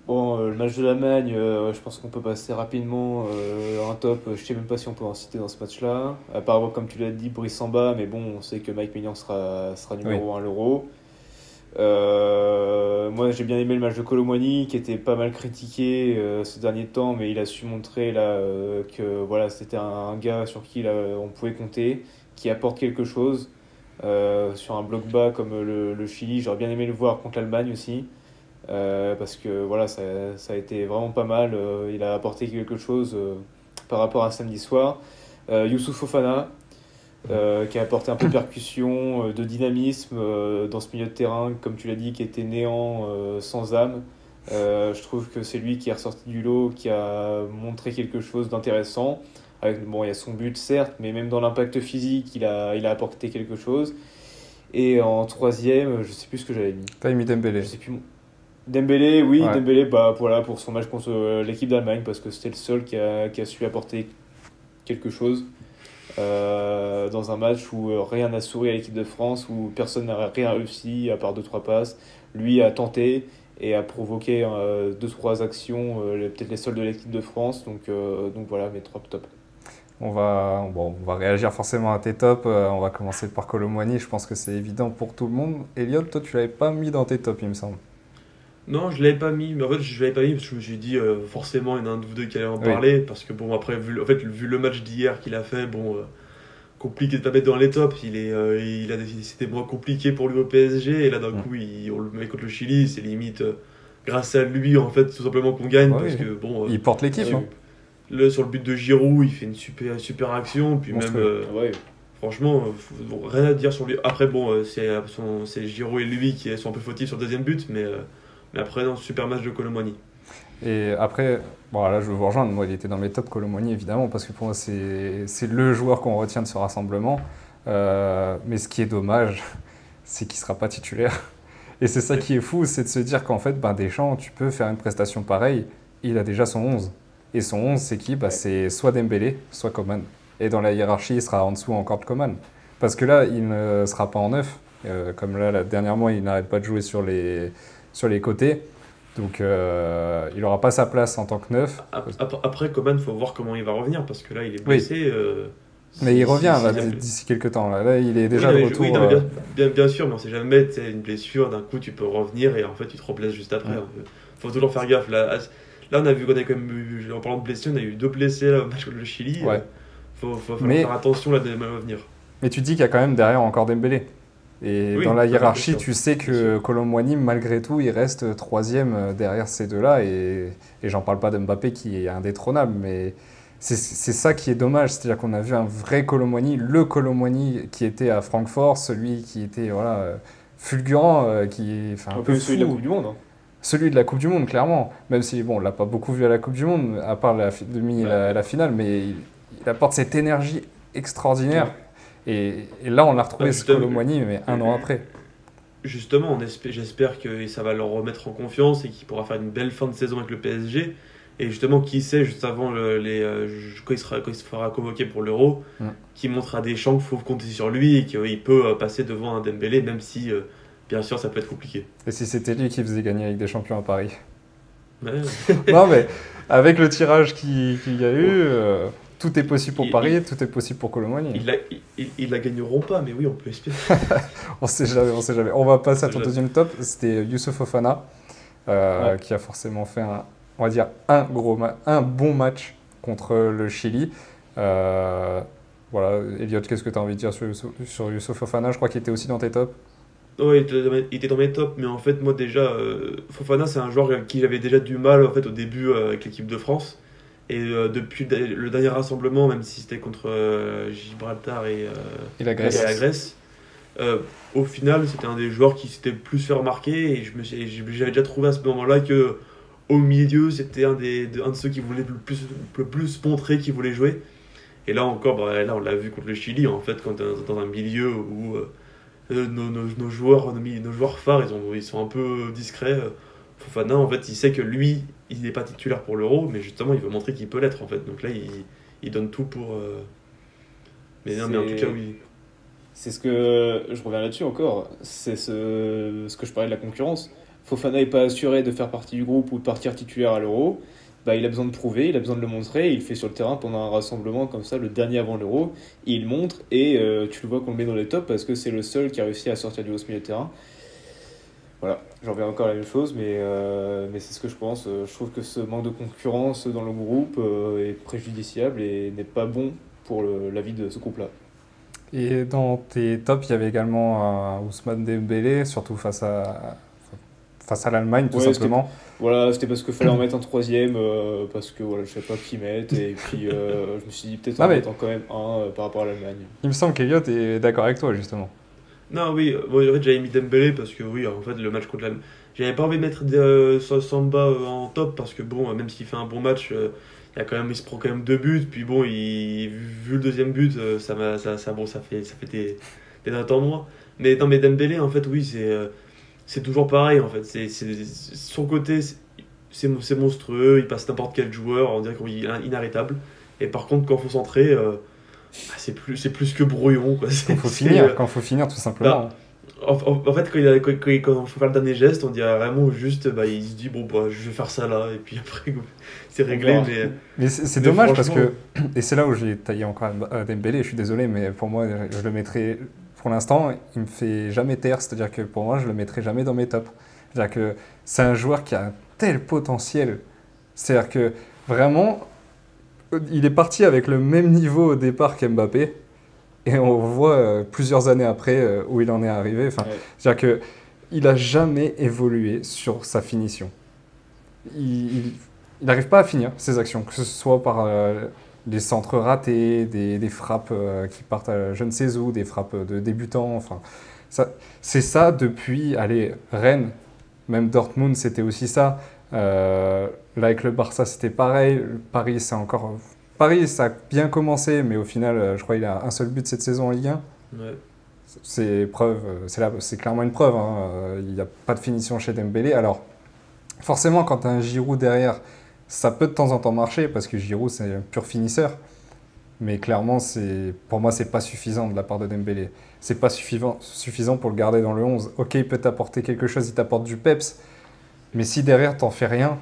Bon, le match de l'Allemagne, je pense qu'on peut passer rapidement un top. Je sais même pas si on peut en citer dans ce match-là. À part, comme tu l'as dit, Brice Samba, mais bon, on sait que Mike Maignan sera numéro 1 à l'Euro. Moi, j'ai bien aimé le match de Kolo Muani, qui était pas mal critiqué ces derniers temps, mais il a su montrer là, que voilà, c'était un gars sur qui là, on pouvait compter, qui apporte quelque chose. Sur un bloc bas comme le Chili, j'aurais bien aimé le voir contre l'Allemagne aussi. Parce que voilà, ça a été vraiment pas mal. Il a apporté quelque chose par rapport à samedi soir. Youssouf Fofana, qui a apporté un peu de percussion, de dynamisme dans ce milieu de terrain, comme tu l'as dit, qui était néant, sans âme. Je trouve que c'est lui qui est ressorti du lot, qui a montré quelque chose d'intéressant. Bon, il y a son but, certes, mais même dans l'impact physique, il a apporté quelque chose. Et en troisième, je sais plus ce que j'avais mis. T'as mis Dembélé. Je sais plus. Dembélé, oui, Ouais. Dembélé, voilà, pour son match contre l'équipe d'Allemagne, parce que c'était le seul qui a su apporter quelque chose dans un match où rien n'a souri à l'équipe de France, où personne n'a rien réussi à part 2-3 passes. Lui a tenté et a provoqué 2-3 actions, peut-être les seules de l'équipe de France. Donc voilà, mes 3 tops. On va réagir forcément à tes tops. On va commencer par Kolo Muani. Je pense que c'est évident pour tout le monde. Elliot, toi, tu l'avais pas mis dans tes tops, il me semble. Non, je l'avais pas mis, mais en fait, je l'avais pas mis parce que je me suis dit, forcément, il y en a un de vous deux qui allait en Oui. parler. Parce que, bon, après, vu le match d'hier qu'il a fait, bon, compliqué de pas mettre dans les tops. C'était moins compliqué pour lui au PSG. Et là, d'un coup, on le met contre le Chili. C'est limite grâce à lui, en fait, tout simplement qu'on gagne. Ouais, parce oui. que, bon, Il porte l'équipe. Hein. sur le but de Giroud, il fait une super action. Puis même, Ouais. franchement, rien à dire sur lui. Après, bon, c'est Giroud et lui qui sont un peu fautifs sur le deuxième but. Mais après, non, super match de Kolo Muani. Et après, bon, là, je veux vous rejoindre. Moi, il était dans mes tops, Kolo Muani, évidemment, parce que pour moi, c'est le joueur qu'on retient de ce rassemblement. Mais ce qui est dommage, c'est qu'il ne sera pas titulaire. Et c'est ça qui est fou, c'est de se dire qu'en fait, Deschamps, tu peux faire une prestation pareille. Il a déjà son 11. Et son 11, c'est qui? C'est soit Dembélé, soit Coman. Et dans la hiérarchie, il sera en dessous encore de Coman. Parce que là, il ne sera pas en neuf. Comme là, dernièrement, il n'arrête pas de jouer sur les côtés. Donc, il n'aura pas sa place en tant que neuf. Après, Coman, il faut voir comment il va revenir parce que là, il est blessé. Mais il revient d'ici quelques temps. Là, il est déjà de retour. Oui, non, bien sûr, mais on ne sait jamais. Une blessure, d'un coup, tu peux revenir et en fait, tu te reblesses juste après. Il faut toujours faire gaffe. Là, on a vu qu'on a quand même eu, en parlant de blessures, on a eu 2 blessés là, au match contre le Chili. Ouais. Faut faire attention là, à venir. Mais tu dis qu'il y a quand même derrière encore Dembélé. Et dans la hiérarchie, tu sais que Kolo Muani, malgré tout, il reste 3e derrière ces deux-là. Et j'en parle pas de Mbappé qui est indétrônable, mais c'est ça qui est dommage. C'est-à-dire qu'on a vu un vrai Kolo Muani, le Kolo Muani qui était à Francfort, celui qui était fulgurant, un peu celui de la fou. Coupe du Monde. Hein. Celui de la Coupe du Monde, clairement. Même si, bon, on l'a pas beaucoup vu à la Coupe du Monde, à part la finale, mais il apporte cette énergie extraordinaire. Et là, on a retrouvé ce Kolo Muani, mais un an après. Justement, j'espère que ça va leur remettre en confiance et qu'il pourra faire une belle fin de saison avec le PSG. Et justement, qui sait, juste avant quand il se fera convoquer pour l'Euro, qui montre à Deschamps qu'il faut compter sur lui et qu'il peut passer devant un Dembélé, même si, bien sûr, ça peut être compliqué. Et si c'était lui qui faisait gagner avec des champions à Paris? Ouais. Non, mais avec le tirage qu'il y a eu, tout est possible pour Paris, tout est possible pour Kolo Muani. Ils la gagneront pas, mais oui, on peut espérer. On sait jamais. On va passer à ton deuxième top. C'était Youssouf Fofana, qui a forcément fait on va dire un bon match contre le Chili. Voilà, Elliot, qu'est-ce que tu as envie de dire sur Youssouf Fofana? Je crois qu'il était aussi dans tes tops. Oui, il était dans mes tops, mais en fait, moi déjà, Fofana, c'est un joueur qui j'avais déjà du mal en fait, au début avec l'équipe de France. Et depuis le dernier rassemblement, même si c'était contre Gibraltar et la Grèce, au final, c'était un des joueurs qui s'était le plus fait remarquer. Et j'avais déjà trouvé à ce moment-là que au milieu, c'était un de ceux qui voulait le plus montrer qu'il voulait jouer. Et là encore, là, on l'a vu contre le Chili, en fait, quand dans un milieu où nos joueurs phares, ils sont un peu discrets. Fofana, en fait, il sait que lui, il n'est pas titulaire pour l'Euro, mais justement, il veut montrer qu'il peut l'être, en fait. Donc là, il donne tout pour. Mais non, mais en tout cas, oui. C'est ce que je reviens là-dessus encore. C'est ce que je parlais de la concurrence. Fofana n'est pas assuré de faire partie du groupe ou de partir titulaire à l'Euro. Bah, il a besoin de prouver, il a besoin de le montrer. Il le fait sur le terrain pendant un rassemblement comme ça, le dernier avant l'Euro. Il montre et tu le vois qu'on le met dans les tops parce que c'est le seul qui a réussi à sortir du haut milieu de terrain. Voilà, j'en reviens encore à la même chose, mais c'est ce que je pense. Je trouve que ce manque de concurrence dans le groupe est préjudiciable et n'est pas bon pour la vie de ce groupe-là. Et dans tes tops, il y avait également Ousmane Dembélé, surtout face à l'Allemagne, tout simplement. C'était parce qu'il fallait en mettre un troisième, parce que voilà, je ne savais pas qui mettre, et puis je me suis dit peut-être en mettant quand même un par rapport à l'Allemagne. Il me semble qu'Eliott est d'accord avec toi, justement. Non, oui, en fait j'avais mis Dembélé parce que oui, en fait le match contre l'Allemagne, j'avais pas envie de mettre Samba en top parce que bon, même s'il fait un bon match, il se prend quand même 2 buts, puis bon, vu le deuxième but, ça fait des notes en moins. Mais non, mais Dembélé, en fait, oui, c'est toujours pareil, en fait. Son côté, c'est monstrueux, il passe n'importe quel joueur, on dirait qu'il est inarrêtable. Et par contre, quand il faut centrer, c'est plus que brouillon, quoi. Quand il faut finir, tout simplement. En fait, quand il faut faire le dernier geste, on dirait vraiment juste, il se dit, bon, je vais faire ça là, et puis après, c'est réglé. Mais c'est dommage parce que, et c'est là où j'ai taillé encore Dembélé, je suis désolé, mais pour moi, je le mettrais, pour l'instant, il me fait jamais taire, c'est-à-dire que pour moi, je le mettrai jamais dans mes tops. C'est-à-dire que c'est un joueur qui a un tel potentiel, c'est-à-dire que vraiment, il est parti avec le même niveau au départ qu'Mbappé. Et on voit plusieurs années après où il en est arrivé. C'est-à-dire qu'il n'a jamais évolué sur sa finition. Il n'arrive pas à finir ses actions, que ce soit par des centres ratés, des frappes qui partent à je ne sais où, des frappes de débutants. Enfin, c'est ça depuis Rennes, même Dortmund, c'était aussi ça. Là, avec le Barça, c'était pareil. Paris, Paris, ça a bien commencé, mais au final, je crois qu'il a un seul but cette saison en Ligue 1. Ouais. C'est clairement une preuve. Il n'y a pas de finition chez Dembélé. Alors, forcément, quand tu as un Giroud derrière, ça peut de temps en temps marcher, parce que Giroud, c'est un pur finisseur. Mais clairement, pour moi, c'est pas suffisant de la part de Dembélé. C'est pas suffisant pour le garder dans le 11. Ok, il peut t'apporter quelque chose, il t'apporte du peps. Mais si derrière, t'en fais rien...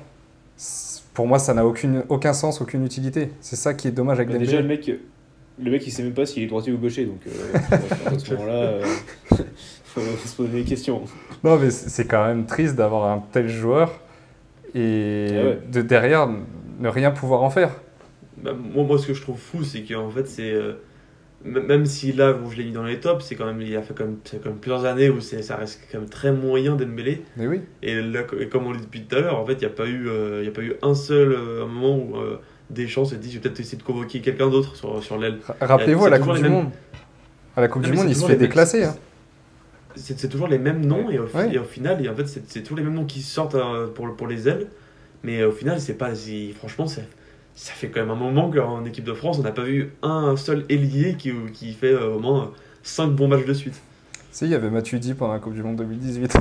Pour moi, ça n'a aucun sens, aucune utilité. C'est ça qui est dommage avec Dembélé. Déjà, le mec, il sait même pas s'il est droitier ou gaucher. Donc, à ce moment-là, faut se poser des questions. Non, mais c'est quand même triste d'avoir un tel joueur et de derrière ne rien pouvoir en faire. Moi, ce que je trouve fou, c'est qu'en fait, même si là, où je l'ai mis dans les tops, c'est quand même plusieurs années où ça reste quand même très moyen Dembélé. Mais oui. Et là, comme on le dit depuis tout à l'heure, en fait, il n'y a pas eu un seul moment où Deschamps s'est dit, je vais peut-être essayer de convoquer quelqu'un d'autre sur l'aile. Rappelez-vous, à la Coupe du Monde. À la Coupe du Monde, il se fait déclasser. C'est toujours les mêmes noms, et au final, c'est toujours les mêmes noms qui sortent pour les ailes. Mais au final, franchement, ça fait quand même un moment qu'en équipe de France, on n'a pas vu un seul ailier qui fait au moins 5 bons matchs de suite. Si, il y avait Matuidi pendant la Coupe du Monde 2018.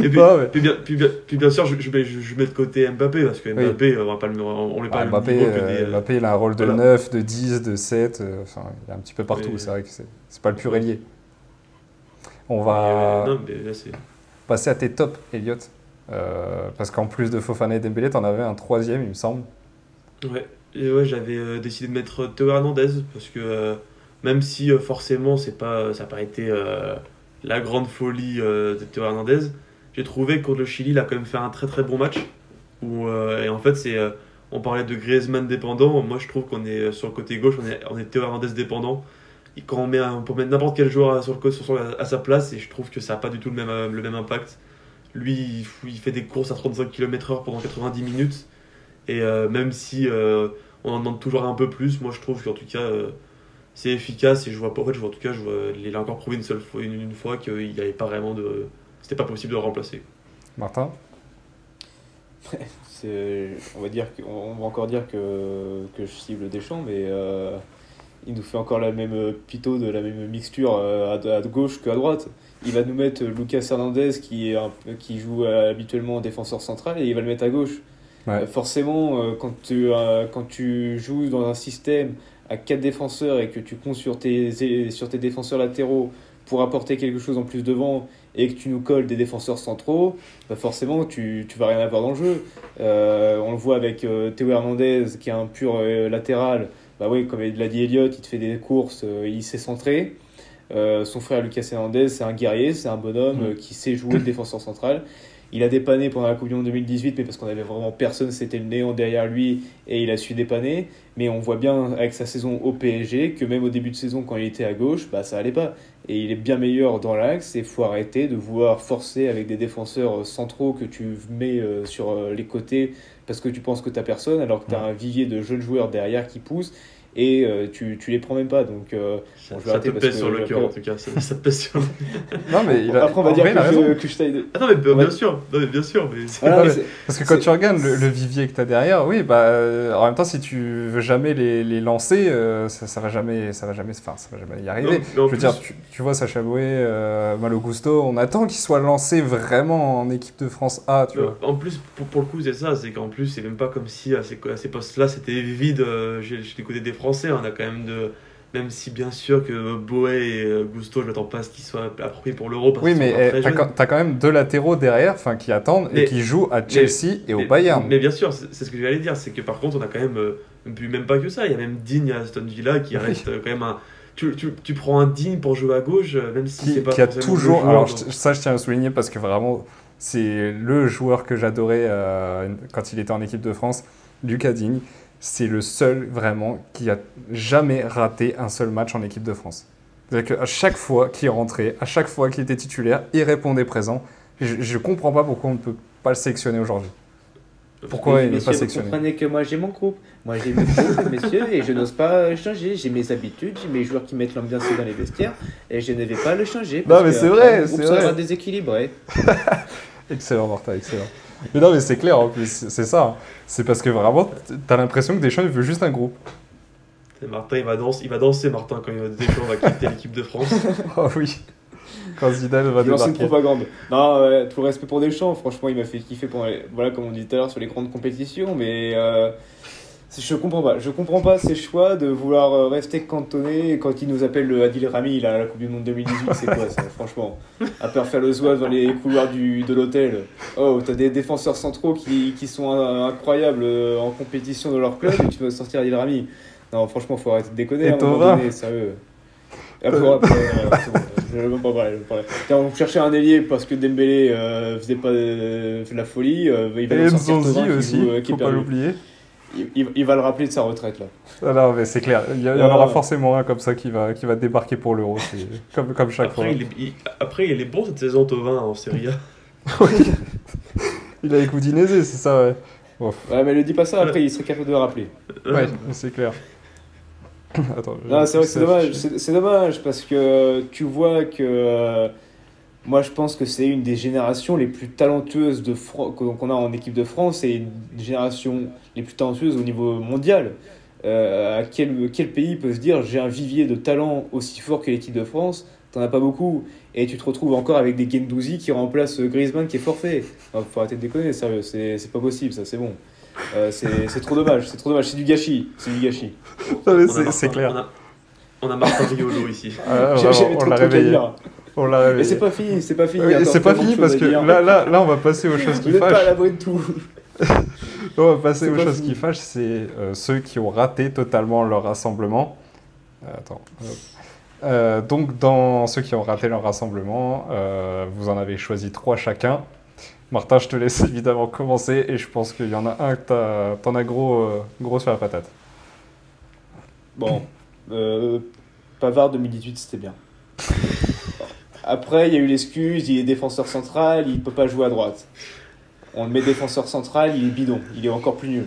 Et puis bien sûr, je mets de côté Mbappé, parce que Mbappé, on n'est pas Mbappé, il a un rôle de 9, de 10, de 7, il est un petit peu partout, c'est vrai que c'est pas le pur ailier. On va passer à tes tops, Eliott. Parce qu'en plus de Fofana et Dembélé, t'en avais un troisième, il me semble. Ouais, j'avais décidé de mettre Théo Hernandez, parce que même si forcément ça n'a pas été la grande folie de Théo Hernandez, j'ai trouvé que contre le Chili, il a quand même fait un très très bon match. Et en fait, on parlait de Griezmann dépendant, moi je trouve qu'on est sur le côté gauche, on est Théo Hernandez dépendant. Et quand on peut mettre n'importe quel joueur sur le côté à sa place, et je trouve que ça n'a pas du tout le même impact. Lui, il fait des courses à 35 km/h pendant 90 minutes. Et même si on en demande toujours un peu plus, moi je trouve qu'en tout cas c'est efficace. Et il a encore prouvé une fois qu'il n'y avait pas vraiment c'était pas possible de le remplacer. Martin? On va encore dire que je cible Deschamps, mais il nous fait encore la même pito de la même mixture à gauche qu'à droite. il va nous mettre Lucas Hernandez qui joue habituellement en défenseur central et il va le mettre à gauche. Ouais. Forcément, quand tu joues dans un système à 4 défenseurs et que tu comptes sur tes défenseurs latéraux pour apporter quelque chose en plus devant et que tu nous colles des défenseurs centraux, bah forcément tu vas rien avoir dans le jeu. On le voit avec Théo Hernandez qui est un pur latéral. Bah oui, comme l'a dit Elliott, il te fait des courses, il sait centrer. Son frère Lucas Hernandez, c'est un guerrier, c'est un bonhomme qui sait jouer le défenseur central. Il a dépanné pendant la Coupe du Monde 2018, mais parce qu'on avait vraiment personne, c'était le néant derrière lui et il a su dépanner. Mais on voit bien avec sa saison au PSG que même au début de saison, quand il était à gauche, bah ça allait pas. Et il est bien meilleur dans l'axe et il faut arrêter de vouloir forcer avec des défenseurs centraux que tu mets sur les côtés parce que tu penses que tu n'as personne, alors que tu as un vivier de jeunes joueurs derrière qui poussent. Et tu les prends même pas, donc ça te pèse sur le cœur en tout cas, ça te pèse sur le Non, mais après on va dire que je taille. Ah non, mais bien sûr, mais voilà, mais parce que quand tu regardes le vivier que tu as derrière, oui, bah, en même temps, si tu veux jamais les lancer, ça va jamais y arriver. Non, je veux dire, tu vois, Sacha Boey, Malo Gusto, on attend qu'ils soient lancés vraiment en équipe de France A, tu vois. En plus, pour le coup, c'est ça, c'est qu'en plus, c'est même pas comme si à ces postes-là, c'était vide chez les côtés des Français. On a quand même même si bien sûr que Boey et Gusto, je m'attends pas à ce qu'ils soient appropriés pour l'Euro. Oui, mais t'as quand même deux latéraux derrière qui attendent et qui jouent à Chelsea et au Bayern. Mais bien sûr, c'est ce que j'allais dire, c'est que par contre, on a quand même pas que ça. Il y a même Digne à Aston Villa qui reste quand même un. Tu prends un Digne pour jouer à gauche, même si c'est pas qui a forcément toujours. le joueur, alors, ça, je tiens à le souligner parce que vraiment, c'est le joueur que j'adorais quand il était en équipe de France, Lucas Digne. C'est le seul vraiment qui a jamais raté un seul match en équipe de France. C'est-à-dire qu'à chaque fois qu'il rentrait, à chaque fois qu'il était titulaire, il répondait présent. Je ne comprends pas pourquoi on ne peut pas le sélectionner aujourd'hui. Pourquoi il n'est pas sélectionné? Vous comprenez que moi j'ai mon groupe. Moi j'ai mon groupe, messieurs, et je n'ose pas changer. J'ai mes habitudes, j'ai mes joueurs qui mettent l'ambiance dans les vestiaires, et je ne vais pas le changer. Non, mais c'est vrai, c'est vrai. Ça sera déséquilibré. Excellent, Martin, excellent. Mais non, mais c'est clair en plus, c'est ça. C'est parce que vraiment, t'as l'impression que Deschamps, il veut juste un groupe. Martin, il va danser, Martin, quand Deschamps va quitter l'équipe de France. Oh oui, quand Zidane va débarquer. C'est une propagande. Non, tout le respect pour Deschamps, franchement, il m'a fait kiffer voilà, comme on dit tout à l'heure, sur les grandes compétitions, mais je comprends pas ses choix de vouloir rester cantonné quand il nous appelle le Adil Rami à la Coupe du Monde 2018. C'est quoi ça, franchement? À part faire le zouave dans les couloirs de l'hôtel. Oh, t'as des défenseurs centraux qui sont incroyables en compétition dans leur club et tu veux sortir Adil Rami. Non, franchement, faut arrêter de déconner à un moment donné, sérieux. Après, c'est bon, je ne vais même pas parler. On cherchait un ailier parce que Dembélé faisait pas de la folie. Il va et Nzonzi aussi, faut pas l'oublier. Il va le rappeler de sa retraite là. Ah non, mais c'est clair, il y en aura forcément un comme ça qui va débarquer pour l'Euro, comme chaque fois. Après, il est bon cette saison Thauvin en Serie A. Oui, il a avec Udinese, c'est ça, ouais. Ouf. Ouais, mais ne dis pas ça, après il serait capable de le rappeler. Ouais, c'est clair. Attends, non, c'est vrai que c'est dommage, c'est dommage parce que tu vois que moi je pense que c'est une des générations les plus talentueuses qu'on a en équipe de France et une des générations les plus talentueuses au niveau mondial. Quel pays peut se dire j'ai un vivier de talent aussi fort que l'équipe de France? T'en as pas beaucoup et tu te retrouves encore avec des Guendouzi qui remplacent Griezmann qui est forfait. Faut arrêter de déconner, sérieux, c'est pas possible, ça, c'est bon. C'est trop dommage, c'est du gâchis, c'est clair. On a Martin Riolo ici. On l'a réveillé. Mais c'est pas fini, c'est pas fini. Oui, c'est pas fini parce que là, on va passer aux choses qui fâchent. Vous n'êtes pas à l'abri de tout. On va passer aux choses qui fâchent, c'est ceux qui ont raté totalement leur rassemblement. Attends. Donc, dans ceux qui ont raté leur rassemblement, vous en avez choisi 3 chacun. Martin, je te laisse évidemment commencer et je pense qu'il y en a un que t'en as gros sur la patate. Bon, Pavard 2018, c'était bien. Après, il y a eu l'excuse, il est défenseur central, il peut pas jouer à droite. On le met défenseur central, il est bidon, il est encore plus nul.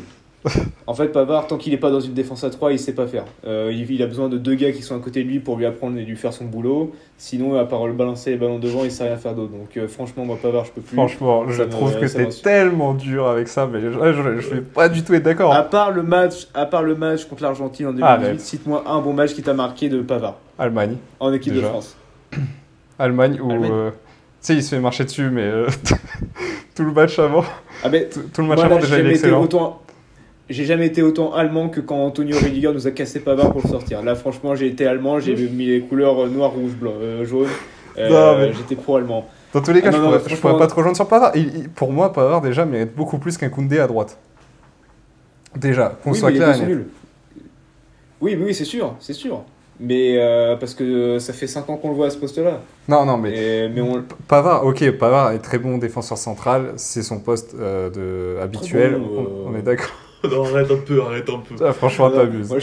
En fait, Pavard, tant qu'il n'est pas dans une défense à 3, il sait pas faire. Il a besoin de 2 gars qui sont à côté de lui pour lui apprendre et lui faire son boulot. Sinon, à part le balancer les ballons devant, il sait rien faire d'autre. Donc franchement, moi, Pavard, je peux plus. Franchement, je trouve que t'es tellement dur avec ça, mais je vais pas du tout être d'accord. À part le match contre l'Argentine en 2018, cite-moi un bon match qui t'a marqué de Pavard. Allemagne. En équipe de France. Allemagne où Allemagne. tu sais, il se fait marcher dessus, mais tout le match avant, Ah ben, tout le match moi, avant là, déjà il est excellent. j'ai jamais été autant allemand que quand Antonio Rüdiger nous a cassé Pavard pour le sortir. Là, franchement, j'ai été allemand, j'ai mis les couleurs noir, rouge, blanc, jaune. Non, mais- J'étais pro-allemand. Dans tous les cas, Ah, je non, pourrais, non, je franchement- pourrais pas te rejoindre sur Pavard. Pour moi, Pavard déjà mérite beaucoup plus qu'un Koundé à droite. Déjà, qu'on Oui, soit mais les clair deux et sont net. nuls. Oui, c'est sûr, c'est sûr. Mais parce que ça fait 5 ans qu'on le voit à ce poste-là. Non, mais Mais on... Pavard, ok, Pavard est très bon défenseur central, c'est son poste habituel, bon, on est d'accord. Non, arrête un peu. Ah, franchement, Moi, t'abuses.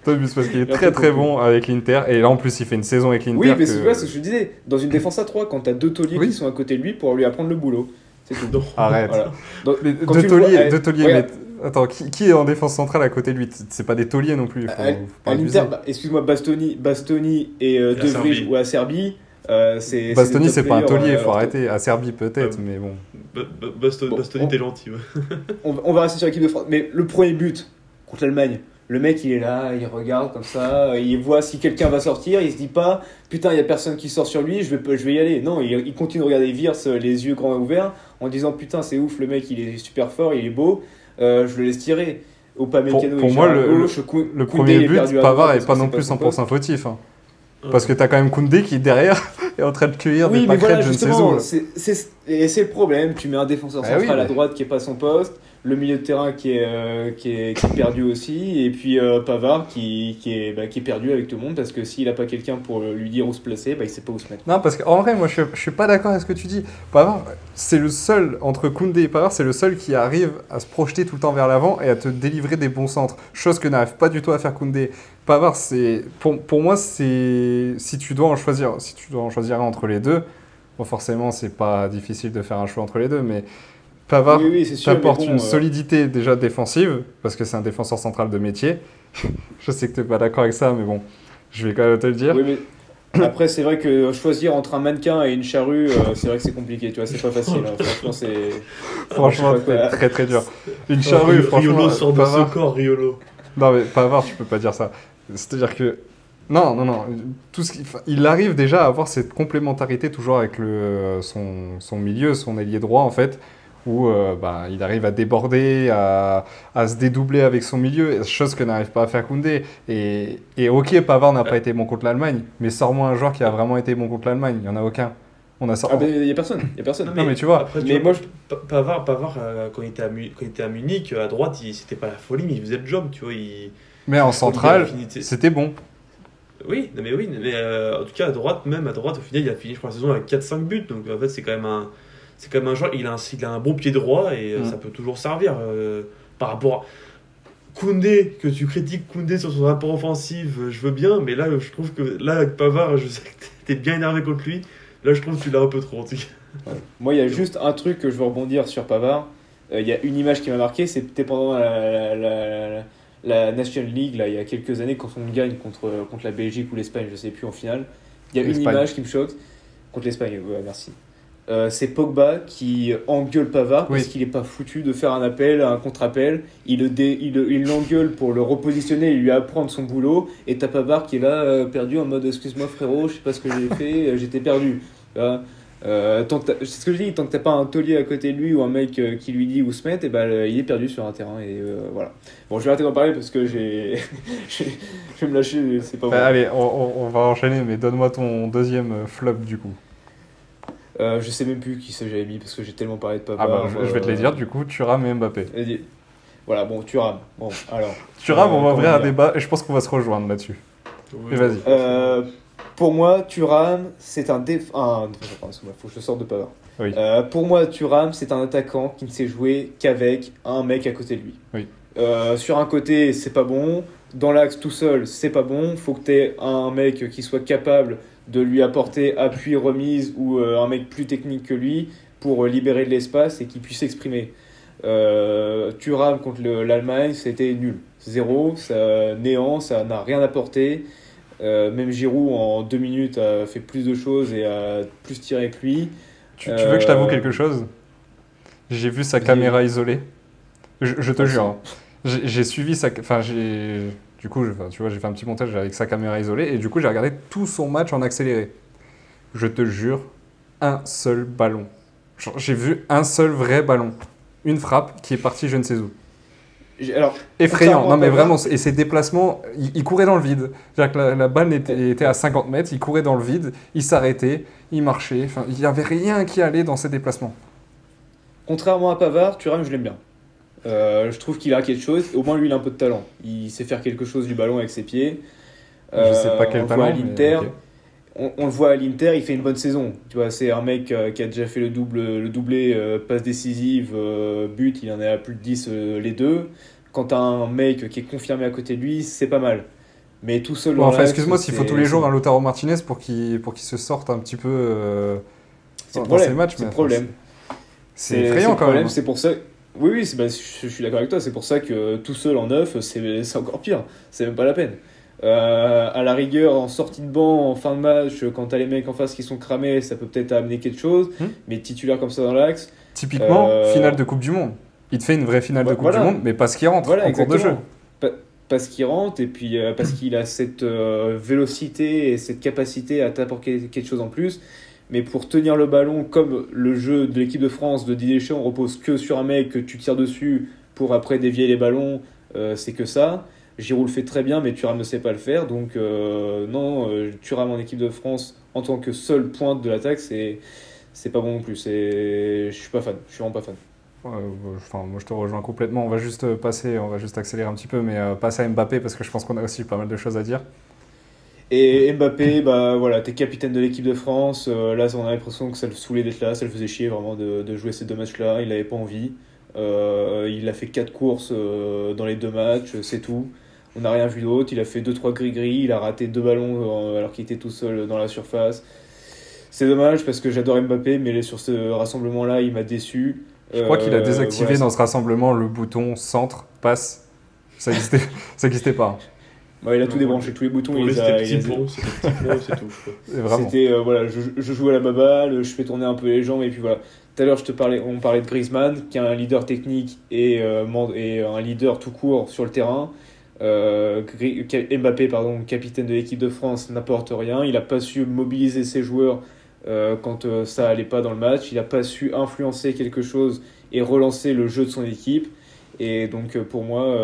T'abuses parce qu'il est Il a très fait très beaucoup. bon avec l'Inter, et là en plus il fait une saison avec l'Inter. Oui, mais que- c'est vrai, c'est ce que je disais. Dans une défense à 3, quand t'as deux tauliers Oui. qui sont à côté de lui pour lui apprendre le boulot. C'est tout. Non. Arrête. Voilà. Donc, Mais quand tu le vois, deux tauliers, regarde, mais... Attends, qui est en défense centrale à côté de lui? C'est pas des tauliers non plus, faut pas à abuser. l'Inter, excuse-moi, Bastoni et De Vrij Serbie. ou à Serbie, c'est. Bastoni, des top c'est pas un players, taulier, faut alors, arrêter. À Serbie peut-être, mais bon. Bon, Bastoni, on- t'es gentil. Ouais. On va rester sur l'équipe de France. Mais le premier but contre l'Allemagne, le mec il est là, il regarde comme ça, il voit si quelqu'un va sortir, il se dit pas putain, il y a personne qui sort sur lui, je vais y aller. Non, il continue de regarder Wirtz les yeux grands ouverts en disant putain, c'est ouf, le mec il est super fort, il est beau, je le laisse tirer. Upamecano, Pour il moi, gère à le gauche, Le Koundé, premier il est but, perdu à Pavard droite est parce pas que non c'est plus son 100% fautif. Hein. Parce que t'as quand même Koundé qui derrière est en train de cueillir Oui, des mais voilà, pâquerettes, je ne sais justement, où. là. c'est le problème. Tu mets un défenseur Bah central oui, à mais- droite qui est pas son poste, le milieu de terrain qui est perdu aussi, et puis Pavard qui est perdu avec tout le monde parce que s'il a pas quelqu'un pour lui dire où se placer, bah, il sait pas où se mettre. Non, parce qu'en vrai, moi, je suis pas d'accord avec ce que tu dis. Pavard, c'est le seul, entre Koundé et Pavard, c'est le seul qui arrive à se projeter tout le temps vers l'avant et à te délivrer des bons centres. Chose que n'arrive pas du tout à faire Koundé. Pavard, c'est, pour moi, c'est, si tu dois en choisir un entre les deux, bon, forcément, c'est pas difficile de faire un choix entre les deux, mais Pavard Oui, c'est sûr, t'apporte mais bon, une solidité déjà défensive, parce que c'est un défenseur central de métier. Je sais que t'es pas d'accord avec ça, mais bon, je vais quand même te le dire. Oui, mais après, c'est vrai que choisir entre un mannequin et une charrue, c'est vrai que c'est compliqué, tu vois, c'est pas facile. Hein. Franchement, c'est. Franchement, je sais pas quoi. c'est très très dur. Une charrue, franchement, Riolo sort de Pavard... ce corps, Riolo. Non mais Pavard, tu peux pas dire ça. C'est-à-dire que... Non, il arrive déjà à avoir cette complémentarité toujours avec son milieu, son ailier droit en fait, où il arrive à déborder, à se dédoubler avec son milieu, chose que n'arrive pas à faire Koundé. Et ok, Pavard n'a pas été bon contre l'Allemagne, mais sors-moi un joueur qui a vraiment été bon contre l'Allemagne, il n'y en a aucun. On a Ah, ben, il y a personne. Non, mais tu vois, Après, mais vois, moi, Pavard, quand il était à Munich, à droite, c'était pas la folie, mais il faisait le job, tu vois. mais en il avait centrale, l'affinité. c'était bon. Oui, non, mais en tout cas, à droite, au final, il a fini, je crois, la saison avec 4-5 buts. Donc, en fait, c'est quand même un joueur, il a un bon pied droit et ça peut toujours servir. Par rapport à Koundé, que tu critiques Koundé sur son rapport offensif, je veux bien, mais là, je trouve que, là, avec Pavard, je sais que t'es bien énervé contre lui. Là, je trouve que tu l'as un peu trop, en tout cas. moi, il y a juste un truc que je veux rebondir sur Pavard. Il y a une image qui m'a marqué, c'était pendant la National League, là, il y a quelques années, quand on gagne contre la Belgique ou l'Espagne, je sais plus en finale. Il y a une L'Espagne. image qui me choque. Contre l'Espagne, ouais, merci. C'est Pogba qui engueule Pavard parce Oui. qu'il n'est pas foutu de faire un appel, un contre-appel. Il l'engueule pour le repositionner et lui apprendre son boulot. Et t'as Pavard qui est là, perdu en mode excuse-moi frérot, je sais pas ce que j'ai fait, j'étais perdu. Tu vois. C'est ce que je dis, tant que t'as pas un taulier à côté de lui ou un mec qui lui dit où se mettre, et ben, il est perdu sur un terrain. Et voilà. Bon, je vais arrêter d'en parler parce que je vais me lâcher, c'est pas bon. Allez, on va enchaîner, mais donne-moi ton deuxième flop du coup. Je sais même plus qui ça j'avais mis parce que j'ai tellement parlé de Ah Pavard. bah, je vais te les dire, du coup, Thuram et Mbappé. Voilà, bon, Thuram. Bon, alors. Thuram, on va comment ouvrir un dire débat et je pense qu'on va se rejoindre là-dessus. Mais vas-y. Pour moi, Thuram, c'est un faut que je sorte de Pavard. Oui. Pour moi, Thuram, c'est un attaquant qui ne sait jouer qu'avec un mec à côté de lui. Oui. Sur un côté, c'est pas bon. Dans l'axe tout seul, c'est pas bon. Faut que tu aies un mec qui soit capable de lui apporter appui, remise ou un mec plus technique que lui pour libérer de l'espace et qui puisse s'exprimer. Thuram contre l'Allemagne, c'était nul. 0, néant, ça n'a rien apporté. Même Giroud, en 2 minutes, a fait plus de choses et a plus tiré que lui. Tu veux que je t'avoue quelque chose? J'ai vu sa Vas-y. caméra isolée. Je te Vas-y. jure. Hein. J'ai suivi sa... Enfin, du coup, tu vois, j'ai fait un petit montage avec sa caméra isolée et du coup, j'ai regardé tout son match en accéléré. je te jure, un seul ballon. Genre, j'ai vu un seul vrai ballon. Une frappe qui est partie je ne sais où. Alors, Effrayant, non mais vraiment, et ses déplacements, il courait dans le vide. C'est-à-dire que la balle était à 50 mètres, il courait dans le vide, il s'arrêtait, il marchait, enfin, il n'y avait rien qui allait dans ses déplacements. contrairement à Pavard, Thuram, je l'aime bien. Je trouve qu'il a quelque chose. Au moins, lui, il a un peu de talent. Il sait faire quelque chose du ballon avec ses pieds. Je sais pas quel on le voit talent, à l'Inter. mais ok. On le voit à l'Inter, il fait une bonne saison. Tu vois, c'est un mec qui a déjà fait le doublé, passe décisive, but, il en est à plus de 10 les deux. Quand t'as un mec qui est confirmé à côté de lui, c'est pas mal. Mais tout seul Bon, dans enfin, l'axe, excuse-moi, s'il faut tous les jours un Lautaro Martinez pour qu'il se sorte un petit peu c'est le dans ses problème. matchs. C'est Mais le enfin, problème. c'est effrayant quand même. C'est pour ça. Oui, oui, je suis d'accord avec toi. C'est pour ça que tout seul en neuf, c'est encore pire. C'est même pas la peine. À la rigueur, en sortie de banc, en fin de match, quand t'as les mecs en face qui sont cramés, ça peut peut-être amener quelque chose. Mais titulaire comme ça dans l'axe. Typiquement, finale de Coupe du Monde. Il te fait une vraie finale de Coupe du Monde, mais parce qu'il rentre en cours de jeu. Parce qu'il rentre et puis parce qu'il a cette vélocité et cette capacité à t'apporter quelque chose en plus. Mais pour tenir le ballon, comme le jeu de l'équipe de France de Didier Deschamps repose que sur un mec que tu tires dessus pour après dévier les ballons, c'est que ça. Giroud le fait très bien, mais Thuram ne sait pas le faire. Donc non, Thuram en équipe de France en tant que seule pointe de l'attaque, c'est pas bon non plus. Je suis pas fan. Je suis vraiment pas fan. Enfin, moi je te rejoins complètement. On va juste accélérer un petit peu, mais passer à Mbappé parce que je pense qu'on a aussi pas mal de choses à dire. Et Mbappé, bah voilà, t'es capitaine de l'équipe de France. Là, on a l'impression que ça le saoulait d'être là, ça le faisait chier vraiment de jouer ces deux matchs-là. Il n'avait pas envie. Il a fait 4 courses dans les 2 matchs, c'est tout. On n'a rien vu d'autre. Il a fait 2-3 gris-gris. Il a raté 2 ballons alors qu'il était tout seul dans la surface. C'est dommage parce que j'adore Mbappé, mais sur ce rassemblement-là, il m'a déçu. Je crois qu'il a désactivé dans ce rassemblement le bouton centre, passe. Ça n'existait pas. Ouais, il a tout débranché, tous les boutons. C'était petit pont, c'est tout. C'était, voilà, je joue à la baballe, je fais tourner un peu les jambes, et puis voilà. Tout à l'heure, on parlait de Griezmann, qui est un leader technique et un leader tout court sur le terrain. Mbappé, capitaine de l'équipe de France, n'apporte rien. Il n'a pas su mobiliser ses joueurs quand ça allait pas dans le match. Il n'a pas su influencer quelque chose et relancer le jeu de son équipe. Et donc pour moi,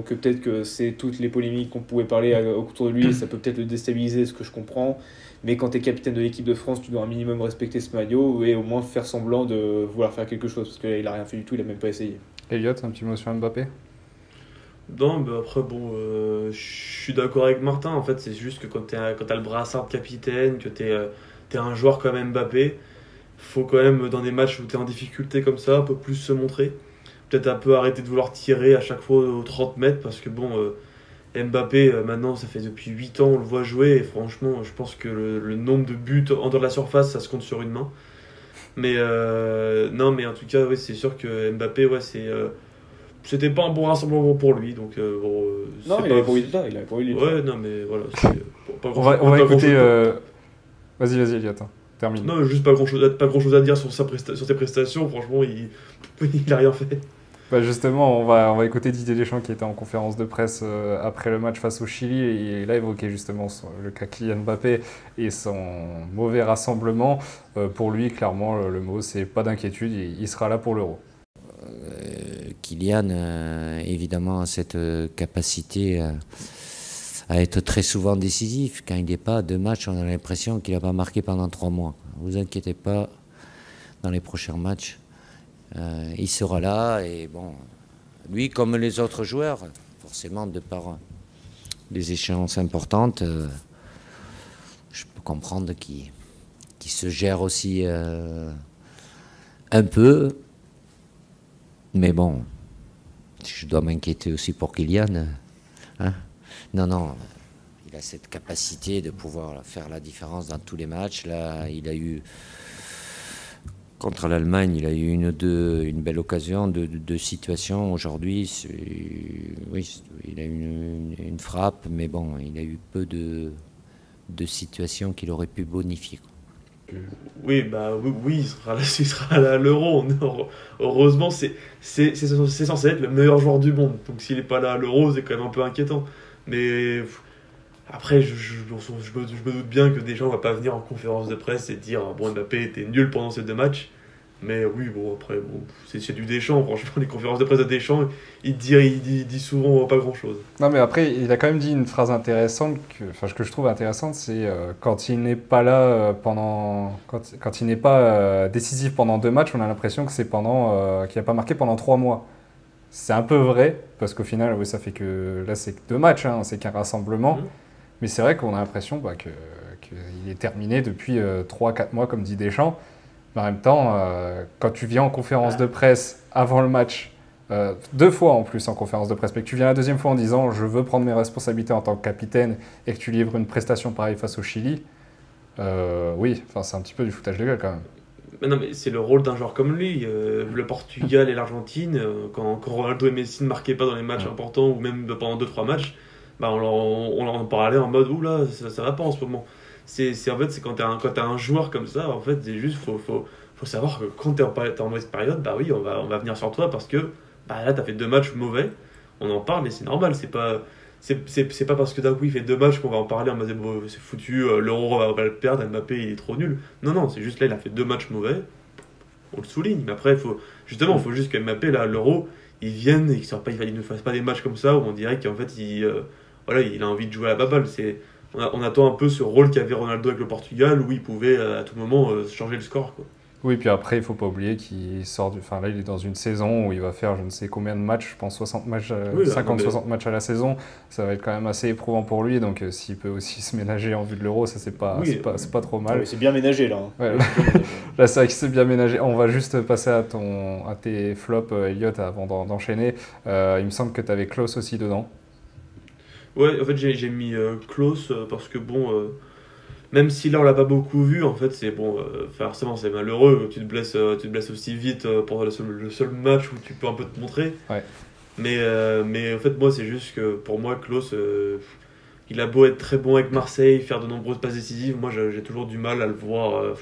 peut-être que c'est toutes les polémiques qu'on pouvait parler autour de lui, ça peut peut-être le déstabiliser, ce que je comprends. Mais quand tu es capitaine de l'équipe de France, tu dois un minimum respecter ce maillot et au moins faire semblant de vouloir faire quelque chose. Parce que là, il n'a rien fait du tout, il n'a même pas essayé. Elliot, un petit mot sur Mbappé? Non, mais après, bon, je suis d'accord avec Martin. En fait, c'est juste que quand t'as le brassard de capitaine, que t'es un joueur comme Mbappé, faut quand même, dans des matchs où t'es en difficulté comme ça, un peu plus se montrer. Peut-être un peu arrêter de vouloir tirer à chaque fois aux 30 mètres parce que bon, Mbappé, maintenant, ça fait depuis 8 ans, on le voit jouer et franchement, je pense que le nombre de buts en dehors de la surface, ça se compte sur une main. Mais non, mais en tout cas, ouais, c'est sûr que Mbappé, ouais, c'était pas un bon rassemblement pour lui. Donc, non, il avait pas envie d'être là. Il avait pas envie d'être là. Ouais, non, mais voilà. On va écouter. Vas-y, Elliot, termine. Non, juste pas grand chose à dire sur ses prestations. Franchement, il a rien fait. Bah justement, on va écouter Didier Deschamps qui était en conférence de presse après le match face au Chili et il a évoqué justement le cas Kylian Mbappé et son mauvais rassemblement. Pour lui, clairement, le mot c'est pas d'inquiétude, il sera là pour l'Euro. Kylian, évidemment, a cette capacité à être très souvent décisif. Quand il n'est pas à 2 matchs, on a l'impression qu'il n'a pas marqué pendant 3 mois. Ne vous inquiétez pas, dans les prochains matchs, il sera là. Et bon, lui, comme les autres joueurs, forcément, de par des échéances importantes, je peux comprendre qu'il se gère aussi un peu. Mais bon, je dois m'inquiéter aussi pour Kylian. Hein? Non, il a cette capacité de pouvoir faire la différence dans tous les matchs. Là, il a eu, contre l'Allemagne, il a eu une belle occasion de situation. Aujourd'hui, oui, il a eu une frappe, mais bon, il a eu peu de situations qu'il aurait pu bonifier. Oui, il sera là à l'Euro. Heureusement, c'est censé être le meilleur joueur du monde. Donc s'il n'est pas là à l'Euro, c'est quand même un peu inquiétant. Mais Après, je me doute bien que Deschamps va pas venir en conférence de presse et dire bon, Mbappé était nul pendant ces 2 matchs. Mais oui, bon, après, bon, c'est du Deschamps. Franchement, les conférences de presse de Deschamps, il dit souvent pas grand-chose. Non, mais après, il a quand même dit une phrase intéressante, que je trouve intéressante, c'est quand il n'est pas là quand il n'est pas décisif pendant 2 matchs, on a l'impression que c'est qu'il n'a pas marqué pendant 3 mois. C'est un peu vrai, parce qu'au final, oui, ça fait que là, c'est que 2 matchs, hein, c'est qu'un rassemblement. Mhm. Mais c'est vrai qu'on a l'impression qu'il est terminé depuis 3-4 mois, comme dit Deschamps. Mais en même temps, quand tu viens en conférence de presse avant le match, 2 fois en plus en conférence de presse, mais que tu viens la deuxième fois en disant je veux prendre mes responsabilités en tant que capitaine et que tu livres une prestation pareille face au Chili, oui, c'est un petit peu du foutage de gueule quand même. Mais non, mais c'est le rôle d'un joueur comme lui. Le Portugal et l'Argentine, quand Ronaldo et Messi ne marquaient pas dans les matchs importants ou même pendant 2-3 matchs, bah on leur en parlait en mode oula, ça va pas en ce moment. En fait, c'est quand t'as un joueur comme ça, en fait, c'est juste, faut savoir que quand t'es en mauvaise période, bah oui, on va venir sur toi parce que bah là, t'as fait 2 matchs mauvais, on en parle et c'est normal, c'est pas parce que d'un coup il fait 2 matchs qu'on va en parler en mode bon, c'est foutu, l'Euro on va le perdre, Mbappé il est trop nul. Non, c'est juste là, il a fait 2 matchs mauvais, on le souligne, mais après, faut juste que Mbappé, là, l'Euro, il vienne et il ne fasse pas des matchs comme ça où on dirait qu'en fait, voilà, il a envie de jouer à la baballe. On attend un peu ce rôle qu'avait Ronaldo avec le Portugal où il pouvait à tout moment changer le score, quoi. Oui, puis après, il ne faut pas oublier qu'il sort Enfin, là, il est dans une saison où il va faire je ne sais combien de matchs, je pense 60 matchs, Oui, 50-60 matchs à la saison. Ça va être quand même assez éprouvant pour lui. Donc, s'il peut aussi se ménager en vue de l'Euro, ça, c'est pas trop mal. Oui, c'est bien ménagé là. Ouais, là, c'est vrai que c'est bien ménagé. On va juste passer à tes flops, Elliot, avant d'enchaîner. Il me semble que tu avais Klose aussi dedans. Ouais, en fait, j'ai mis Klose parce que bon. Même si là on l'a pas beaucoup vu, en fait c'est bon, forcément c'est malheureux, tu te blesses aussi vite pendant le seul match où tu peux un peu te montrer. Ouais. Mais en fait moi c'est juste que pour moi Klose, il a beau être très bon avec Marseille, faire de nombreuses passes décisives, moi j'ai toujours du mal à le voir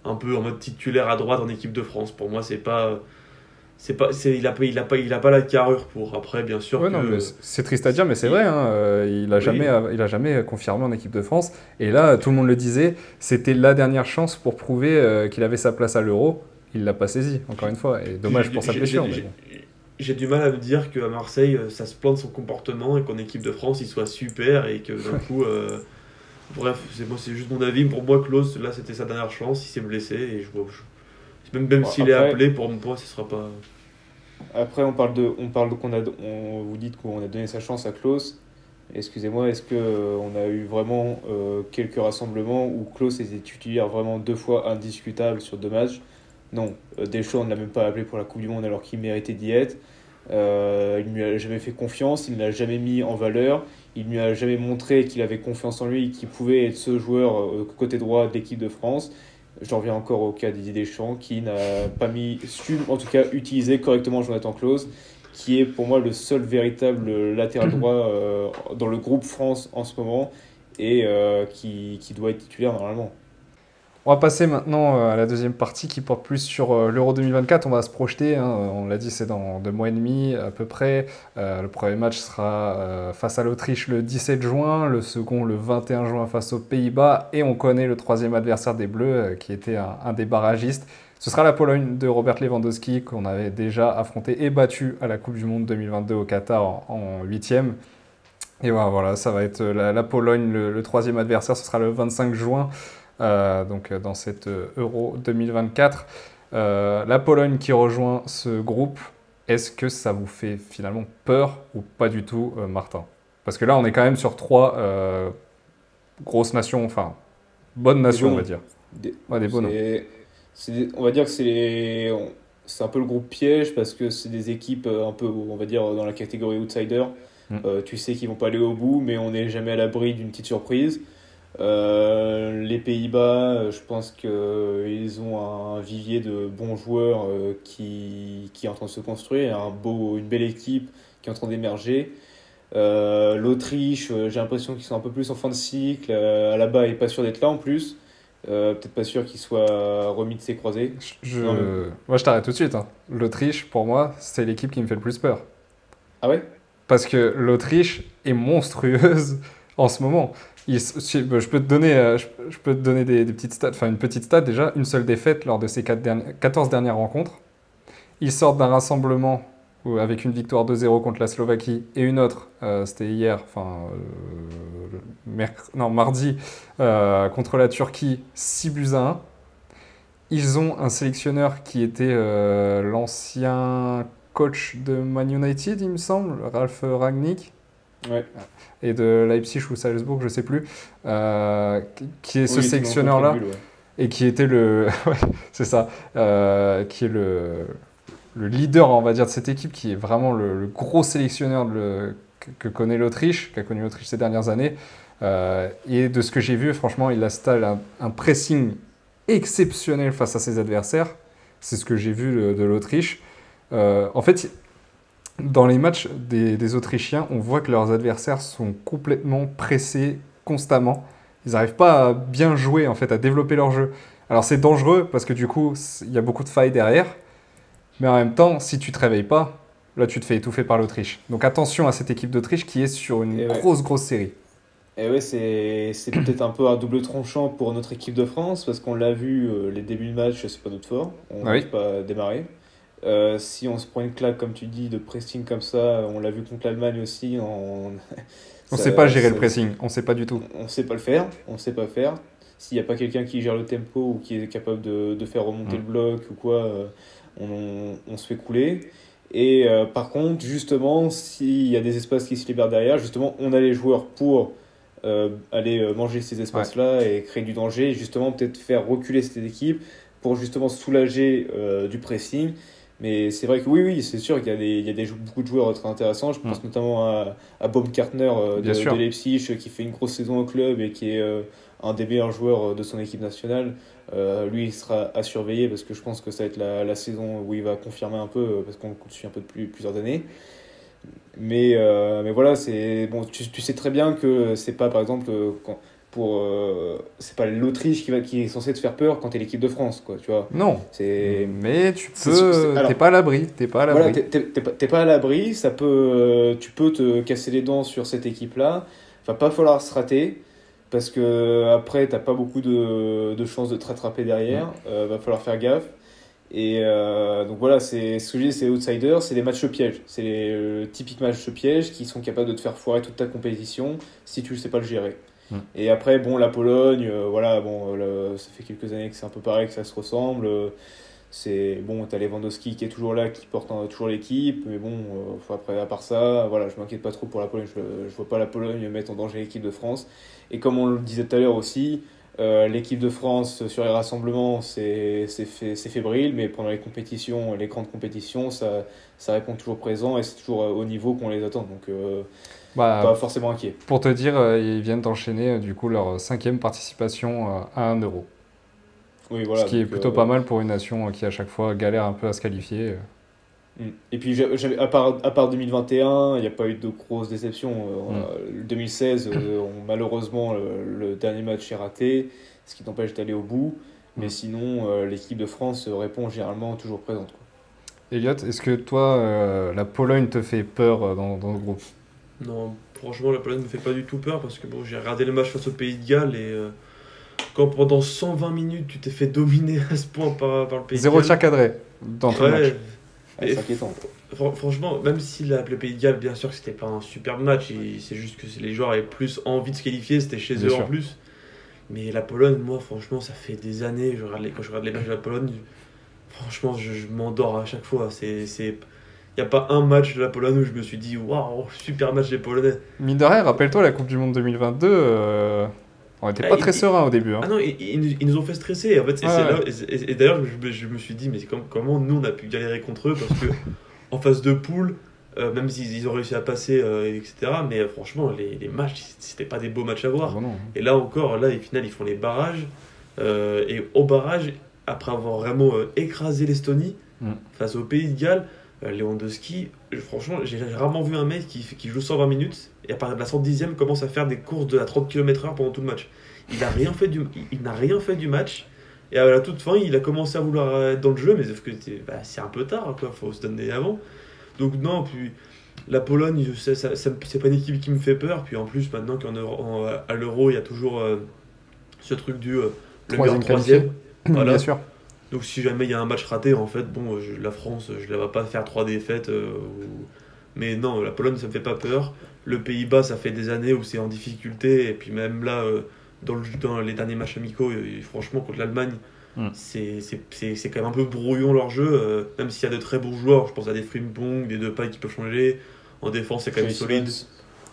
un peu en mode titulaire à droite en équipe de France. Pour moi il a pas la carrure pour. Après bien sûr Ouais, que non, mais c'est triste à dire, mais c'est vrai. Hein, il a jamais confirmé en équipe de France. Et là, tout le monde le disait, c'était la dernière chance pour prouver qu'il avait sa place à l'Euro. Il l'a pas saisi, encore une fois. Et dommage pour sa blessure. J'ai du mal à me dire qu'à Marseille, ça se plante son comportement et qu'en équipe de France, il soit super et que d'un coup. Bref, c'est juste mon avis. Pour moi, Klose, là, c'était sa dernière chance. Il s'est blessé et même s'il est appelé, pour moi, ce sera pas. Après, vous dites qu'on a donné sa chance à Klose. Excusez-moi, est-ce qu'on a eu vraiment quelques rassemblements où Klose était titulaire vraiment 2 fois indiscutable sur 2 matchs? Non, Deschamps ne l'a même pas appelé pour la Coupe du Monde alors qu'il méritait d'y être. Il ne lui a jamais fait confiance, il ne l'a jamais mis en valeur, il ne lui a jamais montré qu'il avait confiance en lui et qu'il pouvait être ce joueur côté droit de l'équipe de France. J'en reviens encore au cas Didier Deschamps qui n'a pas su, en tout cas, utiliser correctement Jonathan Klose, qui est pour moi le seul véritable latéral droit dans le groupe France en ce moment et qui doit être titulaire normalement. On va passer maintenant à la deuxième partie qui porte plus sur l'Euro 2024. On va se projeter, hein, on l'a dit, c'est dans 2 mois et demi à peu près. Le premier match sera face à l'Autriche le 17 juin, le second le 21 juin face aux Pays-Bas. Et on connaît le troisième adversaire des Bleus qui était un des barragistes. Ce sera la Pologne de Robert Lewandowski qu'on avait déjà affronté et battu à la Coupe du Monde 2022 au Qatar en 8e. Et voilà, ça va être la Pologne, le troisième adversaire, ce sera le 25 juin. Donc dans cette Euro 2024. La Pologne qui rejoint ce groupe, est-ce que ça vous fait finalement peur ou pas du tout, Martin? Parce que là, on est quand même sur 3 grosses nations, enfin, bonnes nations, on va dire. Des bonnes. On va dire que c'est un peu le groupe piège parce que c'est des équipes un peu, on va dire, dans la catégorie outsider. Tu sais qu'ils vont pas aller au bout, mais on n'est jamais à l'abri d'une petite surprise. Les Pays-Bas, je pense qu'ils ont un vivier de bons joueurs qui est en train de se construire, une belle équipe qui est en train d'émerger. L'Autriche, j'ai l'impression qu'ils sont un peu plus en fin de cycle. Là-bas, il n'est pas sûr d'être là en plus. Peut-être pas sûr qu'il soit remis de ses croisés. Moi, je t'arrête tout de suite. Hein. L'Autriche, pour moi, c'est l'équipe qui me fait le plus peur. Ah ouais? Parce que l'Autriche est monstrueuse. En ce moment, je peux te donner, je peux te donner des petites stats, enfin une petite stat déjà, une seule défaite lors de ces 14 dernières rencontres. Ils sortent d'un rassemblement avec une victoire 2-0 contre la Slovaquie et une autre, c'était hier, mardi, contre la Turquie, 6-1. Ils ont un sélectionneur qui était l'ancien coach de Man United, il me semble, Ralf Rangnick. Ouais. Et de Leipzig ou Salzbourg, je sais plus, qui est ce sélectionneur-là, et qui était ouais, c'est ça, qui est le leader, on va dire, de cette équipe, qui est vraiment le gros sélectionneur que connaît l'Autriche, qu'a connu l'Autriche ces dernières années. Et de ce que j'ai vu, franchement, il installe un pressing exceptionnel face à ses adversaires. C'est ce que j'ai vu de l'Autriche. En fait, dans les matchs des Autrichiens, on voit que leurs adversaires sont complètement pressés constamment. Ils n'arrivent pas à bien jouer, en fait, à développer leur jeu. Alors c'est dangereux parce que du coup, il y a beaucoup de failles derrière. Mais en même temps, si tu ne te réveilles pas, là tu te fais étouffer par l'Autriche. Donc attention à cette équipe d'Autriche qui est sur une grosse série. Et ouais, c'est peut-être un peu un double tranchant pour notre équipe de France parce qu'on l'a vu, les débuts de match, c'est pas notre fort. On n'arrive pas à démarrer. Si on se prend une claque, comme tu dis, de pressing comme ça, on l'a vu contre l'Allemagne aussi. On ne sait pas gérer le pressing, on ne sait pas du tout. On ne sait pas le faire, on sait pas faire. S'il n'y a pas quelqu'un qui gère le tempo ou qui est capable de faire remonter le bloc ou quoi, on se fait couler. Et par contre, justement, s'il y a des espaces qui se libèrent derrière, justement, on a les joueurs pour aller manger ces espaces-là et créer du danger. Et justement, peut-être faire reculer cette équipe pour justement soulager du pressing. Mais c'est vrai que oui, c'est sûr qu'il y a beaucoup de joueurs très intéressants. Je pense notamment à Baumgartner de Leipzig qui fait une grosse saison au club et qui est un des meilleurs joueurs de son équipe nationale. Lui, il sera à surveiller parce que je pense que ça va être la saison où il va confirmer un peu parce qu'on le suit un peu depuis plusieurs années. Mais voilà, tu sais très bien que c'est pas, par exemple, c'est pas l'Autriche qui est censée te faire peur quand t'es l'équipe de France, quoi, tu vois. Non. Mais t'es pas à l'abri. T'es pas à l'abri. Voilà, t'es pas à l'abri. Tu peux te casser les dents sur cette équipe-là. Va pas falloir se rater parce que après t'as pas beaucoup de chances de te rattraper derrière. Va falloir faire gaffe. Et donc voilà, c'est ce que je dis, c'est outsiders, c'est des matchs pièges. C'est les typiques matchs pièges qui sont capables de te faire foirer toute ta compétition si tu ne sais pas le gérer. Et après, bon, la Pologne, ça fait quelques années que c'est un peu pareil, que ça se ressemble. T'as Lewandowski qui est toujours là, qui porte toujours l'équipe, mais bon, après, à part ça, voilà, je m'inquiète pas trop pour la Pologne. Je vois pas la Pologne mettre en danger l'équipe de France. Et comme on le disait tout à l'heure aussi, l'équipe de France sur les rassemblements, c'est fébrile, mais pendant les compétitions, les grandes compétitions, ça répond toujours présent et c'est toujours au niveau qu'on les attend. Donc, pas forcément inquiet. Pour te dire, ils viennent d'enchaîner du coup leur 5e participation à 1 euro. Oui, voilà, ce qui est plutôt pas mal pour une nation qui à chaque fois galère un peu à se qualifier. Et puis à part 2021, il n'y a pas eu de grosses déceptions. 2016, malheureusement, le dernier match est raté, ce qui t'empêche d'aller au bout. Mais sinon, l'équipe de France répond généralement toujours présente, quoi. Elliot, est-ce que toi, la Pologne te fait peur dans le groupe ? Non, franchement, la Pologne ne me fait pas du tout peur parce que j'ai regardé le match face au Pays de Galles et quand pendant 120 minutes tu t'es fait dominer à ce point par le Pays de Galles. 0 tir cadré dans tout le match. C'est inquiétant. Franchement, même si le Pays de Galles, bien sûr que c'était pas un superbe match, c'est juste que les joueurs avaient plus envie de se qualifier, c'était chez eux en plus. Mais la Pologne, moi, franchement, ça fait des années, quand je regarde les matchs de la Pologne, franchement, je m'endors à chaque fois. Il n'y a pas un match de la Pologne où je me suis dit waouh, super match des Polonais. Mine de rien, rappelle-toi la Coupe du Monde 2022, on n'était pas très serein au début. Ah non, ils nous ont fait stresser. En fait, là, et d'ailleurs, je me suis dit, mais comment nous on a pu galérer contre eux parce que en phase de poule, même s'ils ont réussi à passer, etc. Mais franchement, les matchs, c'était pas des beaux matchs à voir. Et là encore, au final, ils font les barrages. Et au barrage, après avoir vraiment écrasé l'Estonie face au Pays de Galles, Lewandowski, franchement, j'ai rarement vu un mec qui joue 120 minutes et à partir de la 110e commence à faire des courses de à 30 km/h pendant tout le match. Il n'a rien fait du match et à la toute fin, il a commencé à vouloir être dans le jeu, mais sauf que c'est un peu tard, quoi. Faut se donner avant. Donc non, puis La Pologne, c'est pas une équipe qui me fait peur. Puis en plus, maintenant à l'Euro, il y a toujours ce truc du le meilleur troisième. Voilà. Bien sûr. Donc si jamais il y a un match raté, en fait, bon, la France, je la vois pas faire 3 défaites. Mais non, la Pologne, ça me fait pas peur. Le Pays-Bas, ça fait des années où c'est en difficulté. Et puis même là, dans les derniers matchs amicaux, franchement, contre l'Allemagne, c'est quand même un peu brouillon leur jeu. Même s'il y a de très bons joueurs, je pense à des Frimpong, des Depay qui peuvent changer. En défense, c'est quand même solide.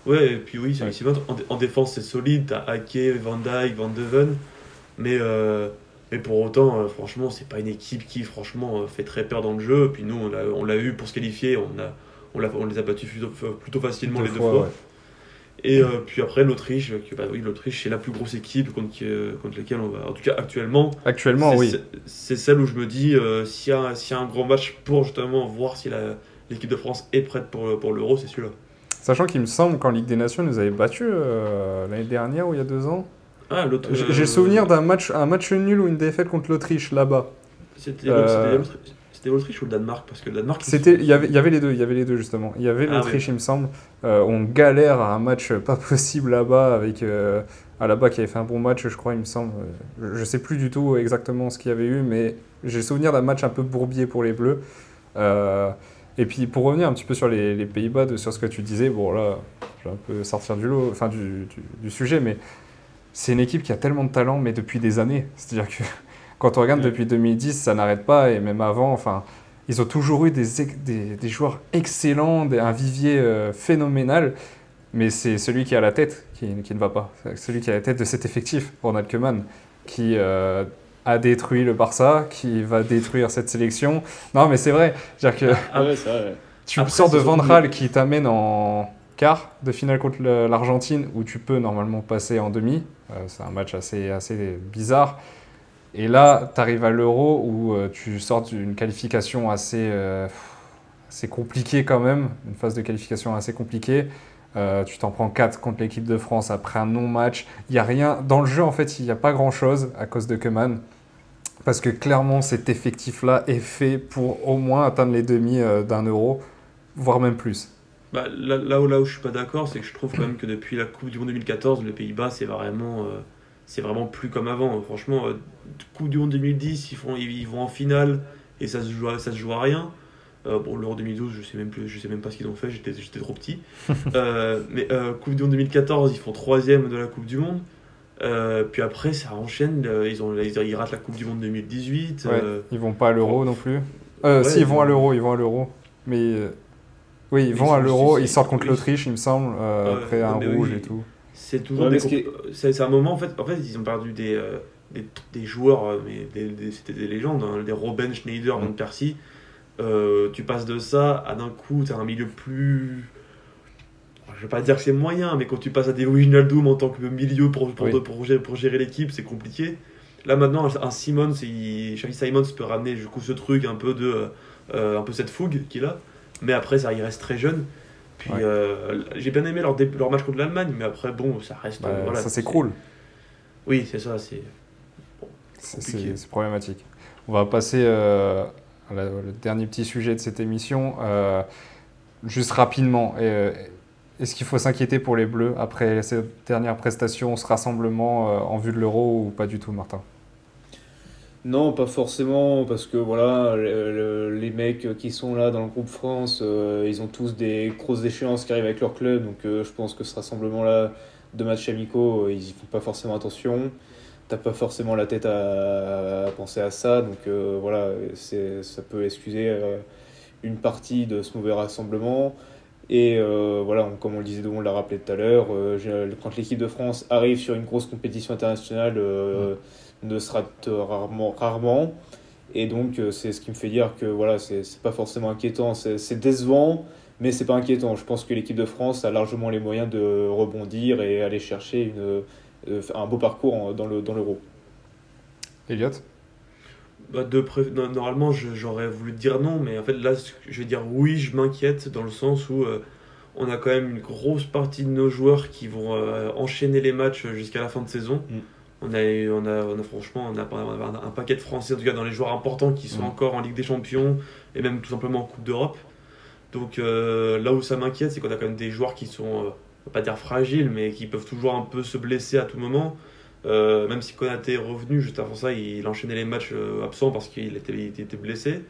Ouais, et puis oui, c'est Simons. En défense, c'est solide. T'as Ake, Van Dijk, Van de Ven. Mais pour autant, franchement, c'est pas une équipe qui, franchement, fait très peur dans le jeu. Et puis nous, on l'a eu pour se qualifier. On les a battus plutôt facilement les deux fois. Ouais. Et puis après, l'Autriche, l'Autriche, c'est la plus grosse équipe contre laquelle on va. En tout cas, actuellement, oui. C'est celle où je me dis, s'il y a un grand match pour justement voir si l'équipe de France est prête pour l'Euro, c'est celui-là. Sachant qu'il me semble qu'en Ligue des Nations, nous avait battu l'année dernière ou il y a 2 ans. Ah, j'ai le souvenir d'un match nul ou une défaite contre l'Autriche là-bas. C'était l'Autriche ou le Danemark? Parce que le Danemark, il y avait les deux justement. Il y avait l'Autriche, il me semble. On galère à un match pas possible là-bas avec là-bas qui avait fait un bon match, je crois, il me semble. Je sais plus du tout exactement ce qu'il y avait eu, mais j'ai le souvenir d'un match un peu bourbier pour les Bleus. Et puis pour revenir un petit peu sur les Pays-Bas, sur ce que tu disais, bon là, je vais un peu sortir du sujet, mais c'est une équipe qui a tellement de talent, mais depuis des années. C'est-à-dire que quand on regarde depuis 2010, ça n'arrête pas, et même avant, enfin, ils ont toujours eu des joueurs excellents, un vivier phénoménal, mais c'est celui qui est à la tête qui ne va pas. C'est celui qui est à la tête de cet effectif, Ronald Koeman, qui a détruit le Barça, qui va détruire cette sélection. Non, mais c'est vrai. C'est-à-dire que c'est vrai. Tu sors de Van Gaal qui t'amène en quart de finale contre l'Argentine, où tu peux normalement passer en demi. C'est un match assez bizarre. Et là, tu arrives à l'Euro où tu sors d'une qualification assez compliquée quand même, une phase de qualification assez compliquée. Tu t'en prends 4 contre l'équipe de France après un non-match. Il n'y a rien. Dans le jeu, en fait, il n'y a pas grand-chose à cause de Koeman. Parce que clairement, cet effectif-là est fait pour au moins atteindre les demi d'un Euro, voire même plus. Bah, là où je ne suis pas d'accord, c'est que je trouve quand même que depuis la Coupe du Monde 2014, les Pays-Bas, c'est vraiment plus comme avant. Franchement, Coupe du Monde 2010, ils vont en finale et ça se joue à rien. L'Euro 2012, je sais même pas ce qu'ils ont fait, j'étais trop petit. Mais Coupe du Monde 2014, ils font 3e de la Coupe du Monde. Puis après, ça enchaîne. Ils ratent la Coupe du Monde 2018. Ils vont pas à l'Euro non plus. Si, ils vont à l'Euro. Mais oui, ils vont à l'Euro. Ils sortent contre l'Autriche, il me semble, après un rouge et tout. C'est toujours c'est un moment, en fait, ils ont perdu des joueurs, mais c'était des légendes, hein, des Robben, Schneider, Van Persie. Tu passes de ça à d'un coup, tu as un milieu plus... Je vais pas dire que c'est moyen, mais quand tu passes à des Wijnaldum en tant que milieu pour gérer l'équipe, c'est compliqué. Là maintenant, un Simons, Xavi Simons peut ramener du coup ce truc un peu cette fougue qu'il a, mais après ça, il reste très jeune. Puis j'ai bien aimé leur match contre l'Allemagne, mais après bon, ça reste. Ça s'écroule. Oui, c'est ça, c'est problématique. On va passer le dernier petit sujet de cette émission, juste rapidement. Est-ce qu'il faut s'inquiéter pour les Bleus après cette dernière prestation, ce rassemblement en vue de l'Euro ou pas du tout, Martin? Non, pas forcément, parce que voilà, les mecs qui sont là dans le groupe France, ils ont tous des grosses échéances qui arrivent avec leur club, donc je pense que ce rassemblement-là de matchs amicaux, ils y font pas forcément attention. T'as pas forcément la tête à penser à ça, donc voilà, ça peut excuser une partie de ce mauvais rassemblement. Et voilà, comme on le disait, on l'a rappelé tout à l'heure, quand l'équipe de France arrive sur une grosse compétition internationale, ne se rate rarement. Et donc, c'est ce qui me fait dire que voilà, c'est pas forcément inquiétant. C'est décevant, mais c'est pas inquiétant. Je pense que l'équipe de France a largement les moyens de rebondir et aller chercher un beau parcours dans l'Euro. Elliot ? Normalement, j'aurais voulu dire non, mais en fait, là, je vais dire oui, je m'inquiète, dans le sens où on a quand même une grosse partie de nos joueurs qui vont enchaîner les matchs jusqu'à la fin de saison. On a franchement un paquet de Français, en tout cas dans les joueurs importants, qui sont encore en Ligue des Champions et même tout simplement en Coupe d'Europe. Donc là où ça m'inquiète, c'est qu'on a quand même des joueurs qui sont, on va pas dire fragiles, mais qui peuvent toujours un peu se blesser à tout moment. Même si Konaté est revenu, juste avant ça, il enchaînait les matchs absents parce il était blessé.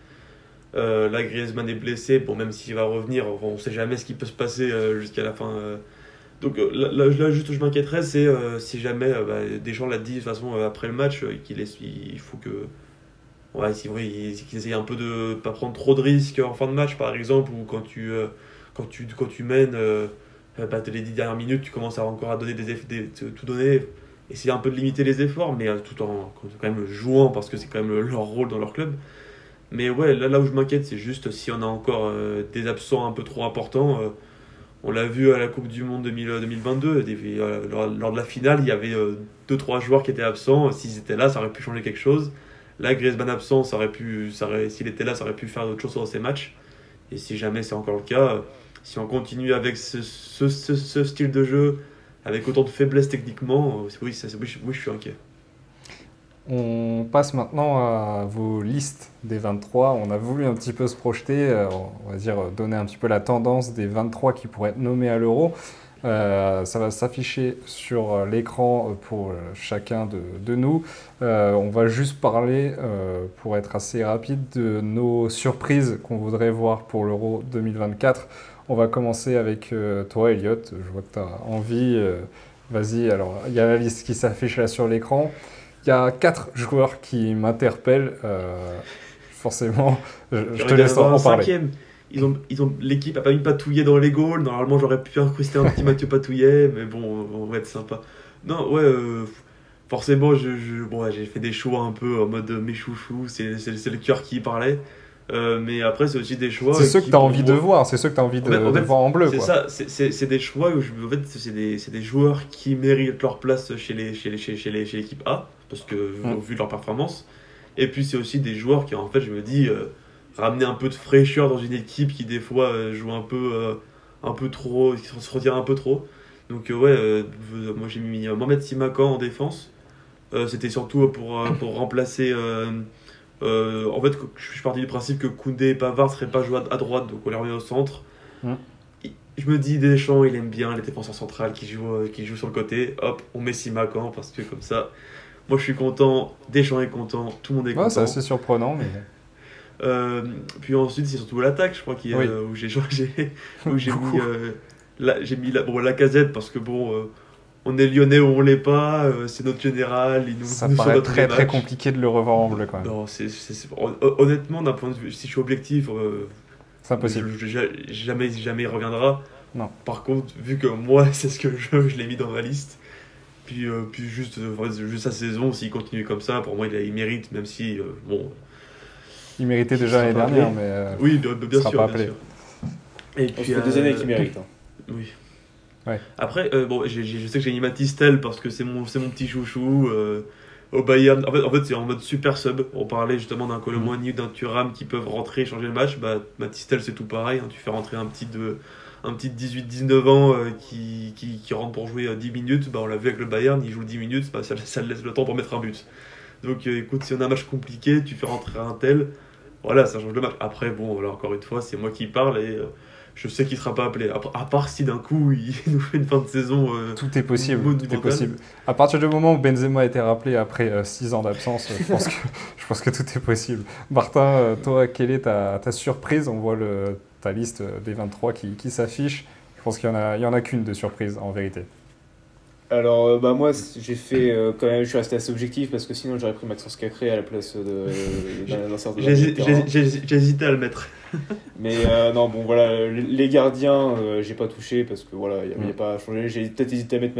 Là, Griezmann est blessé, bon, même s'il va revenir, on ne sait jamais ce qui peut se passer jusqu'à la fin. Donc là, juste où je m'inquiéterais, c'est si jamais Deschamps l'a dit de toute façon après le match, il faut que. Ouais, c'est vrai, qu'ils essayent un peu de pas prendre trop de risques en fin de match, par exemple, ou quand tu mènes les 10 dernières minutes, tu commences encore à donner tout donner, essayer un peu de limiter les efforts, mais tout en quand même jouant, parce que c'est quand même leur rôle dans leur club. Mais ouais, là où je m'inquiète, c'est juste si on a encore des absents un peu trop importants. On l'a vu à la Coupe du Monde 2022, lors de la finale, il y avait 2-3 joueurs qui étaient absents. S'ils étaient là, ça aurait pu changer quelque chose. Là, Griezmann absent, s'il était là, ça aurait pu faire d'autres choses dans ces matchs. Et si jamais c'est encore le cas, si on continue avec ce style de jeu, avec autant de faiblesses techniquement, oui, je suis inquiet. On passe maintenant à vos listes des 23. On a voulu un petit peu se projeter, on va dire donner un petit peu la tendance des 23 qui pourraient être nommés à l'Euro. Ça va s'afficher sur l'écran pour chacun de nous. On va juste parler, pour être assez rapide, de nos surprises qu'on voudrait voir pour l'Euro 2024. On va commencer avec toi, Elliot. Je vois que tu as envie. Vas-y, alors il y a la liste qui s'affiche là sur l'écran. Il y a 4 joueurs qui m'interpellent. Forcément, je te laisse en parler. L'équipe a pas mis Patouillet dans les goals. Normalement, j'aurais pu incruster un petit Mathieu Patouillet, mais bon, on va être sympa. Non, ouais, forcément, j'ai fait des choix un peu en mode mes chouchous, c'est le cœur qui parlait. Mais après, c'est aussi des choix. C'est ceux que tu as envie de voir, c'est ceux que tu as envie de voir en bleu. C'est ça, c'est des choix où en fait, c'est des joueurs qui méritent leur place chez l'équipe A, parce que vu leur performance. Et puis, c'est aussi des joueurs qui, en fait, je me dis. Ramener un peu de fraîcheur dans une équipe qui des fois joue un peu trop, qui se retire un peu trop. Donc moi j'ai mis Mohamed Simakan en défense. C'était surtout pour remplacer. En fait, je suis parti du principe que Koundé et Pavard ne seraient pas joués à droite, donc on les remet au centre. Je me dis Deschamps, il aime bien les défenseurs centrales qui jouent sur le côté. Hop, on met Simakan parce que comme ça, moi je suis content, Deschamps est content, tout le monde est content. C'est assez surprenant, mais. Puis ensuite c'est surtout l'attaque, je crois où j'ai mis Lacazette parce que on est lyonnais ou on l'est pas, c'est notre général, ça paraît très très compliqué de le revoir en bleu quand même. Non, honnêtement d'un point de vue, si je suis objectif, c'est impossible. Jamais il reviendra. Non. Par contre, vu que moi c'est ce que je l'ai mis dans ma liste. Puis juste sa saison, s'il continue comme ça, pour moi il mérite, même si il méritait déjà l'année dernière, mais oui, bien sûr. Et puis, ça fait des années qu'il mérite. Oui. Ouais. Après, je sais que j'ai mis Matistel parce que c'est mon petit chouchou. Au Bayern, en fait, c'est en mode super sub. On parlait justement d'un Colomboigny, d'un Thuram qui peuvent rentrer et changer le match. Matistel, c'est tout pareil. Hein. Tu fais rentrer un petit de 18-19 ans qui rentre pour jouer 10 minutes. On l'a vu avec le Bayern, il joue 10 minutes, ça laisse le temps pour mettre un but. Donc écoute, si on a un match compliqué, tu fais rentrer un tel, voilà, ça change le match. Après, encore une fois, c'est moi qui parle et je sais qu'il ne sera pas appelé. À part si d'un coup, il nous fait une fin de saison. Tout est possible, tout est possible. À partir du moment où Benzema a été rappelé après 6 ans d'absence, je pense que tout est possible. Martin, toi, quelle est ta surprise? On voit ta liste des 23 qui s'affiche. Je pense qu'il y en a qu'une de surprise, en vérité. Alors, moi, j'ai fait quand même, je suis resté assez objectif parce que sinon j'aurais pris Maxence Cacré à la place d'un certain. J'ai hésité à le mettre. Mais non, voilà, les gardiens, j'ai pas touché parce que voilà, il n'y a pas à changer. J'ai peut-être hésité à mettre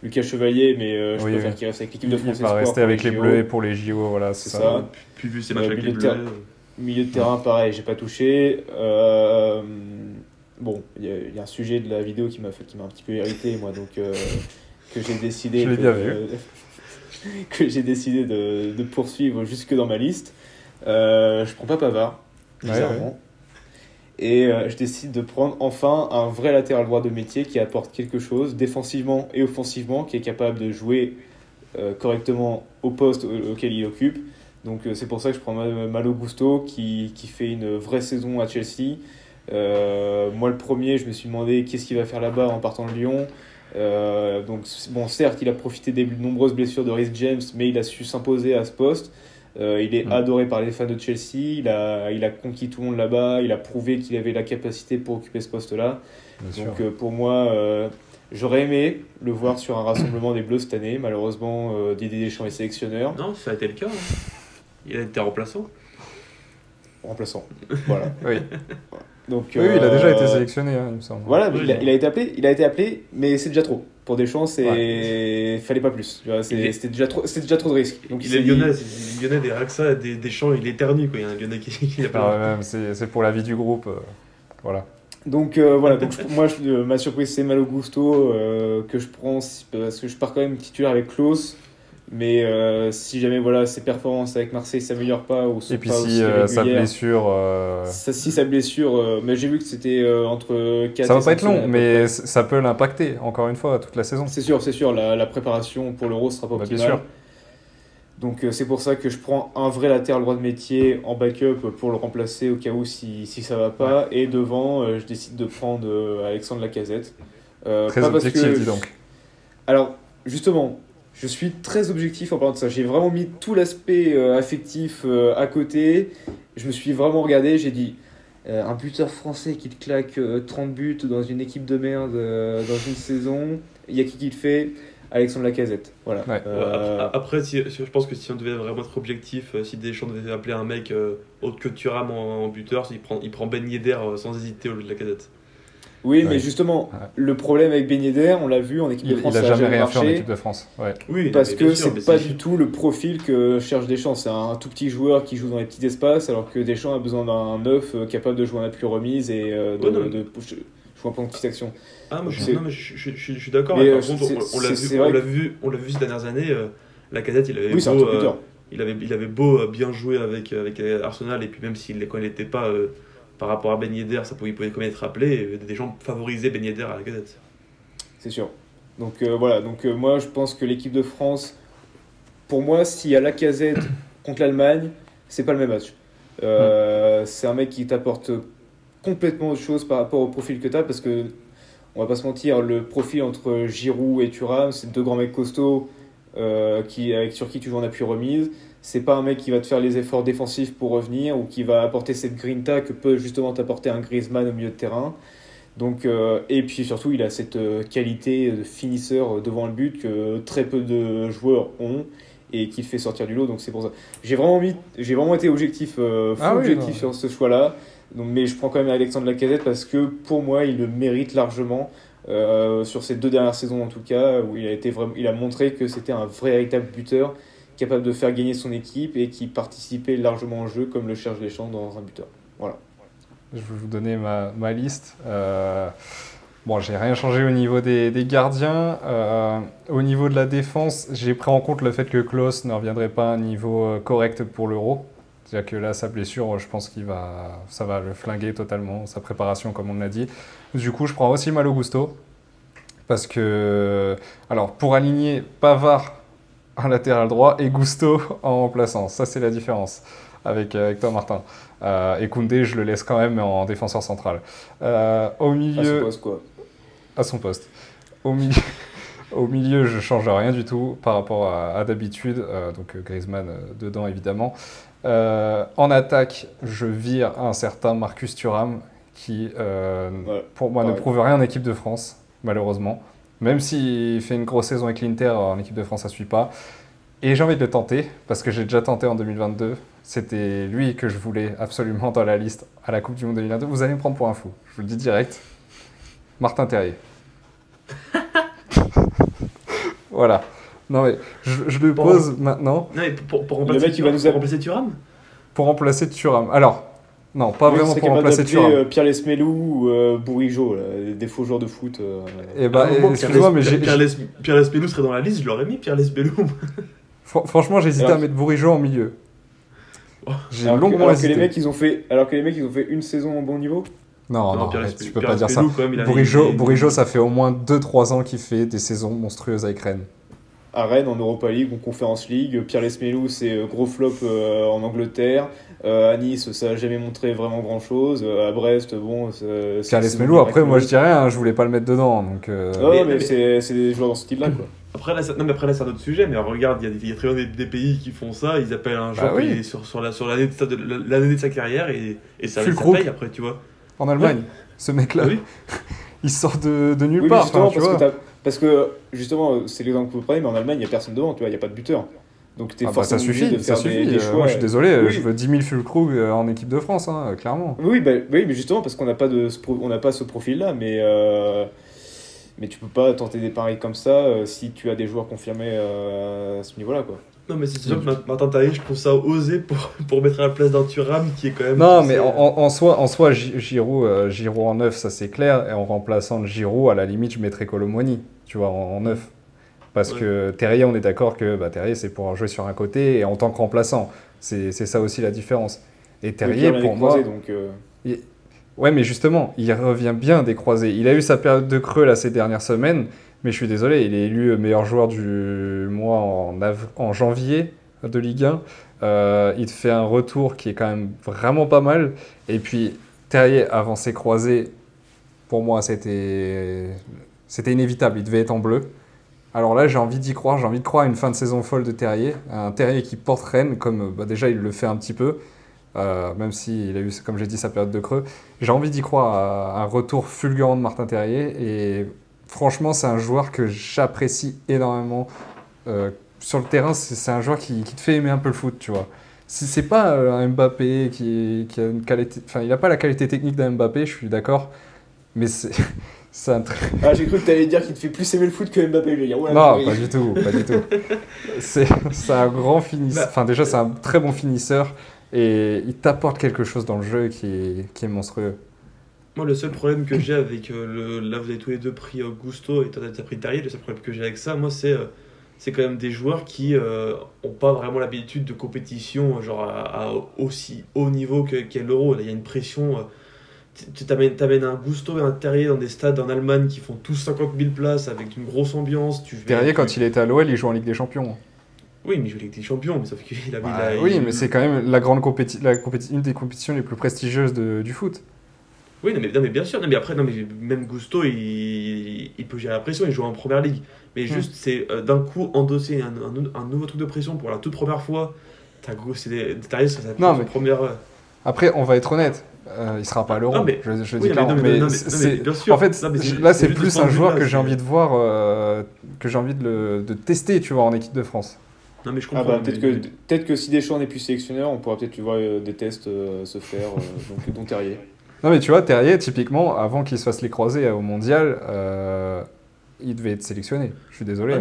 Lucas Chevalier, mais je préfère qu'il reste avec l'équipe de France. Il va rester avec les Bleus et pour les JO, voilà, c'est ça. Puis vu ces matchs avec les Bleus. Milieu de terrain, pareil, j'ai pas touché. Bon, il y a un sujet de la vidéo qui m'a un petit peu irrité, moi, donc que j'ai décidé que j'ai décidé de poursuivre jusque dans ma liste. Je prends pas Pavard, bizarrement. Et je décide de prendre enfin un vrai latéral droit de métier qui apporte quelque chose, défensivement et offensivement, qui est capable de jouer correctement au poste auquel il occupe. Donc c'est pour ça que je prends Malo Gusto qui fait une vraie saison à Chelsea. Moi, le premier, je me suis demandé qu'est-ce qu'il va faire là-bas en partant de Lyon. Donc, bon, certes, il a profité des nombreuses blessures de Reece James, mais il a su s'imposer à ce poste. Il est adoré par les fans de Chelsea. Il a conquis tout le monde là-bas. Il a prouvé qu'il avait la capacité pour occuper ce poste-là. Donc, pour moi, j'aurais aimé le voir sur un rassemblement des Bleus cette année. Malheureusement, Didier Deschamps est sélectionneur. Non, ça a été le cas. Il a été remplaçant. Remplaçant. Voilà. Oui. Donc, oui, il a déjà été sélectionné, hein, il me semble. Voilà, Oui, il a été appelé, mais c'est déjà trop. Pour Deschamps, fallait pas plus. Tu vois, c'était déjà trop de risques. Donc, il est lyonnais, des Raxa, des champs, il éternue quoi. Il y a un lyonnais qui a pas. C'est pour la vie du groupe, voilà. Donc voilà, moi ma surprise c'est Malo Gusto que je prends parce que je pars quand même titulaire avec Klose. Mais si jamais voilà, ses performances avec Marseille s'améliorent pas ou sont et puis pas si aussi régulières, sa blessure si sa blessure mais j'ai vu que c'était entre 4 ça va et pas 5 être long semaines, mais ça peut l'impacter encore une fois toute la saison. C'est sûr, la préparation pour l'Euro sera pas optimale. Bien sûr. Donc c'est pour ça que je prends un vrai latéral droit de métier en backup pour le remplacer au cas où si ça va pas, et devant je décide de prendre Alexandre Lacazette. Très pas objectif, parce que dis donc. Alors justement, je suis très objectif en parlant de ça. J'ai vraiment mis tout l'aspect affectif à côté. Je me suis vraiment regardé, j'ai dit un buteur français qui te claque 30 buts dans une équipe de merde dans une saison, il y a qui le fait? Alexandre Lacazette. Voilà. Ouais. Après, je pense que si on devait vraiment être objectif, si Deschamps devait appeler un mec autre que Thuram en buteur, il prend Ben Yedder sans hésiter au lieu de Lacazette. Oui, mais justement, le problème avec Ben Yedder, on l'a vu en équipe de France, il a ça jamais rien marché, fait en équipe de France. Ouais. Oui, parce que sûr, c'est pas du tout le profil que cherche Deschamps. C'est un tout petit joueur qui joue dans les petits espaces, alors que Deschamps a besoin d'un neuf capable de jouer en appui remise et de jouer en plan de petite action. Ah, moi, Donc, je suis d'accord. Mais, Par contre, on l'a vu ces dernières années. Lacazette, il avait beau bien jouer avec Arsenal, et puis même quand il n'était pas par rapport à Ben Yedder, il pouvait quand même être rappelé, et des gens favorisaient Ben Yedder à Lacazette. C'est sûr. Donc voilà, moi je pense que l'équipe de France, pour moi, s'il y a Lacazette contre l'Allemagne, c'est pas le même match. C'est un mec qui t'apporte complètement autre chose par rapport au profil que tu as, parce que on va pas se mentir, le profil entre Giroud et Thuram, c'est deux grands mecs costauds sur qui tu joues en appui remise. C'est pas un mec qui va te faire les efforts défensifs pour revenir ou qui va apporter cette grinta que peut justement t'apporter un Griezmann au milieu de terrain. Donc, et puis surtout, il a cette qualité de finisseur devant le but que très peu de joueurs ont et qui le fait sortir du lot. Donc c'est pour ça. J'ai vraiment été objectif, sur ce choix-là. Donc, mais je prends quand même Alexandre Lacazette parce que pour moi, il le mérite largement. Sur ces 2 dernières saisons en tout cas, où il a montré que c'était un véritable buteur capable de faire gagner son équipe et qui participait largement au jeu comme le cherche Deschamps dans un buteur. Voilà. Je vais vous donner ma liste. Bon, j'ai rien changé au niveau des gardiens. Au niveau de la défense, j'ai pris en compte le fait que Klose ne reviendrait pas à un niveau correct pour l'Euro. C'est-à-dire que là, sa blessure, je pense ça va le flinguer totalement, sa préparation, comme on l'a dit. Du coup, je prends aussi Malo Gusto. Parce que, alors, pour aligner Pavard en latéral droit et Gusto en remplaçant, ça c'est la différence avec toi, Martin. Et Koundé, je le laisse quand même en défenseur central. Au milieu, à son poste, quoi. À son poste. Au milieu, je change rien du tout par rapport à d'habitude. Donc Griezmann dedans, évidemment. En attaque, je vire un certain Marcus Thuram qui, pour moi, ne prouve rien en équipe de France, malheureusement. Même s'il fait une grosse saison avec l'Inter, en équipe de France, ça ne suit pas. Et j'ai envie de le tenter, parce que j'ai déjà tenté en 2022. C'était lui que je voulais absolument dans la liste à la Coupe du Monde 2022. Vous allez me prendre pour un fou, je vous le dis direct. Martin Terrier. Voilà. Non mais, je le pose maintenant. Non, mais pour remplacer Thuram. Pour remplacer Thuram. Alors, non, pas vraiment pour remplacer Thuram. Pierre Lesmelou ou Bourigeaud, des faux joueurs de foot. Excusez-moi, mais Pierre Lesmelou serait dans la liste, je l'aurais mis, Pierre Lesmelou. Franchement, j'hésitais à mettre Bourigeau en milieu. J'ai longuement hésité. Alors que les mecs, ils ont fait une saison au bon niveau. Non, tu peux pas dire ça. Bourigeau, ça fait au moins 2-3 ans qu'il fait des saisons monstrueuses avec Rennes. à Rennes en Europa League ou Conference League. Pierre Lesmelou, c'est gros flop en Angleterre. À Nice, ça n'a jamais montré vraiment grand-chose. À Brest, bon... Pierre Lesmelou, après, moi je dirais, hein, je voulais pas le mettre dedans. Donc, mais c'est des joueurs dans ce style-là, quoi. Après là, c'est un autre sujet, mais regarde, il y a très bien des pays qui font ça, ils appellent un joueur qui est sur l'année de sa carrière et ça paye après, tu vois. En Allemagne, ce mec-là, il sort de nulle part. Parce que justement, c'est l'exemple que vous prenez, mais en Allemagne, il n'y a personne devant, tu vois, il n'y a pas de buteur. Donc ça suffit, de faire des choix. Moi je suis désolé, je veux 10 000 Füllkrug en équipe de France, hein, clairement. Oui, mais justement, parce qu'on n'a pas, ce profil-là, mais tu peux pas tenter des paris comme ça si tu as des joueurs confirmés à ce niveau-là, quoi. Non, mais c'est sûr que Martin Terrier, je trouve ça osé pour mettre à la place d'un Thuram qui est quand même... Non, mais en soi Giroud en neuf, ça c'est clair, et en remplaçant de Giroud, à la limite, je mettrais Kolo Muani, tu vois, en neuf. Parce que Terrier, on est d'accord que Terrier, c'est pour jouer sur un côté et en tant que remplaçant. C'est ça aussi la différence. Et Terrier, pour moi... Ouais, mais justement, il revient bien des croisés. Il a eu sa période de creux là, ces dernières semaines, mais je suis désolé, il est élu meilleur joueur du mois en janvier de Ligue 1. Il te fait un retour qui est quand même vraiment pas mal. Et puis, Terrier, avant ses croisés, pour moi, c'était inévitable. Il devait être en bleu. Alors là, j'ai envie d'y croire. J'ai envie de croire à une fin de saison folle de Terrier. Un Terrier qui porte Rennes, comme déjà il le fait un petit peu. Même s'il a eu, comme j'ai dit, sa période de creux. J'ai envie d'y croire à un retour fulgurant de Martin Terrier. Et franchement, c'est un joueur que j'apprécie énormément. Sur le terrain, c'est un joueur qui te fait aimer un peu le foot, tu vois. C'est pas un Mbappé qui a une qualité... Enfin, il n'a pas la qualité technique d'un Mbappé, je suis d'accord. Mais c'est un très... Ah, j'ai cru que tu allais dire qu'il te fait plus aimer le foot que Mbappé. Non, pas du tout. C'est un grand finisseur. Enfin, déjà, c'est un très bon finisseur. Et il t'apporte quelque chose dans le jeu qui est monstrueux. Moi, le seul problème que j'ai avec... là, vous avez tous les deux pris Gusto et toi, tu as pris Terrier. Le seul problème que j'ai avec ça, moi, c'est quand même des joueurs qui n'ont pas vraiment l'habitude de compétition genre à aussi haut niveau qu'est l'Euro. Là, il y a une pression... Tu t'amènes un Gusto et un Terrier dans des stades en Allemagne qui font tous 50 000 places avec une grosse ambiance. Terrier, quand il était à l'OL, il joue en Ligue des Champions. Oui, mais il joue Ligue des Champions, mais sauf qu'il oui, mais c'est quand même une des compétitions les plus prestigieuses du foot. Oui, non, mais bien sûr. Non, mais après, même Gusto, il peut gérer la pression, il joue en première ligue. Mais juste, c'est d'un coup endosser un nouveau truc de pression pour la toute première fois. C'est Terrier, ça première. Après, on va être honnête. Il sera pas à l'Euro, je dis clairement. Bien sûr. En fait, là, c'est plus un joueur que j'ai envie de voir, que j'ai envie de tester, tu vois, en équipe de France. Non, mais je comprends. Peut-être que si Deschamps n'est plus sélectionneur, on pourra peut-être voir des tests se faire, dont Terrier. Non, mais tu vois, Terrier, typiquement, avant qu'il se fasse les croisés au Mondial, il devait être sélectionné. Je suis désolé.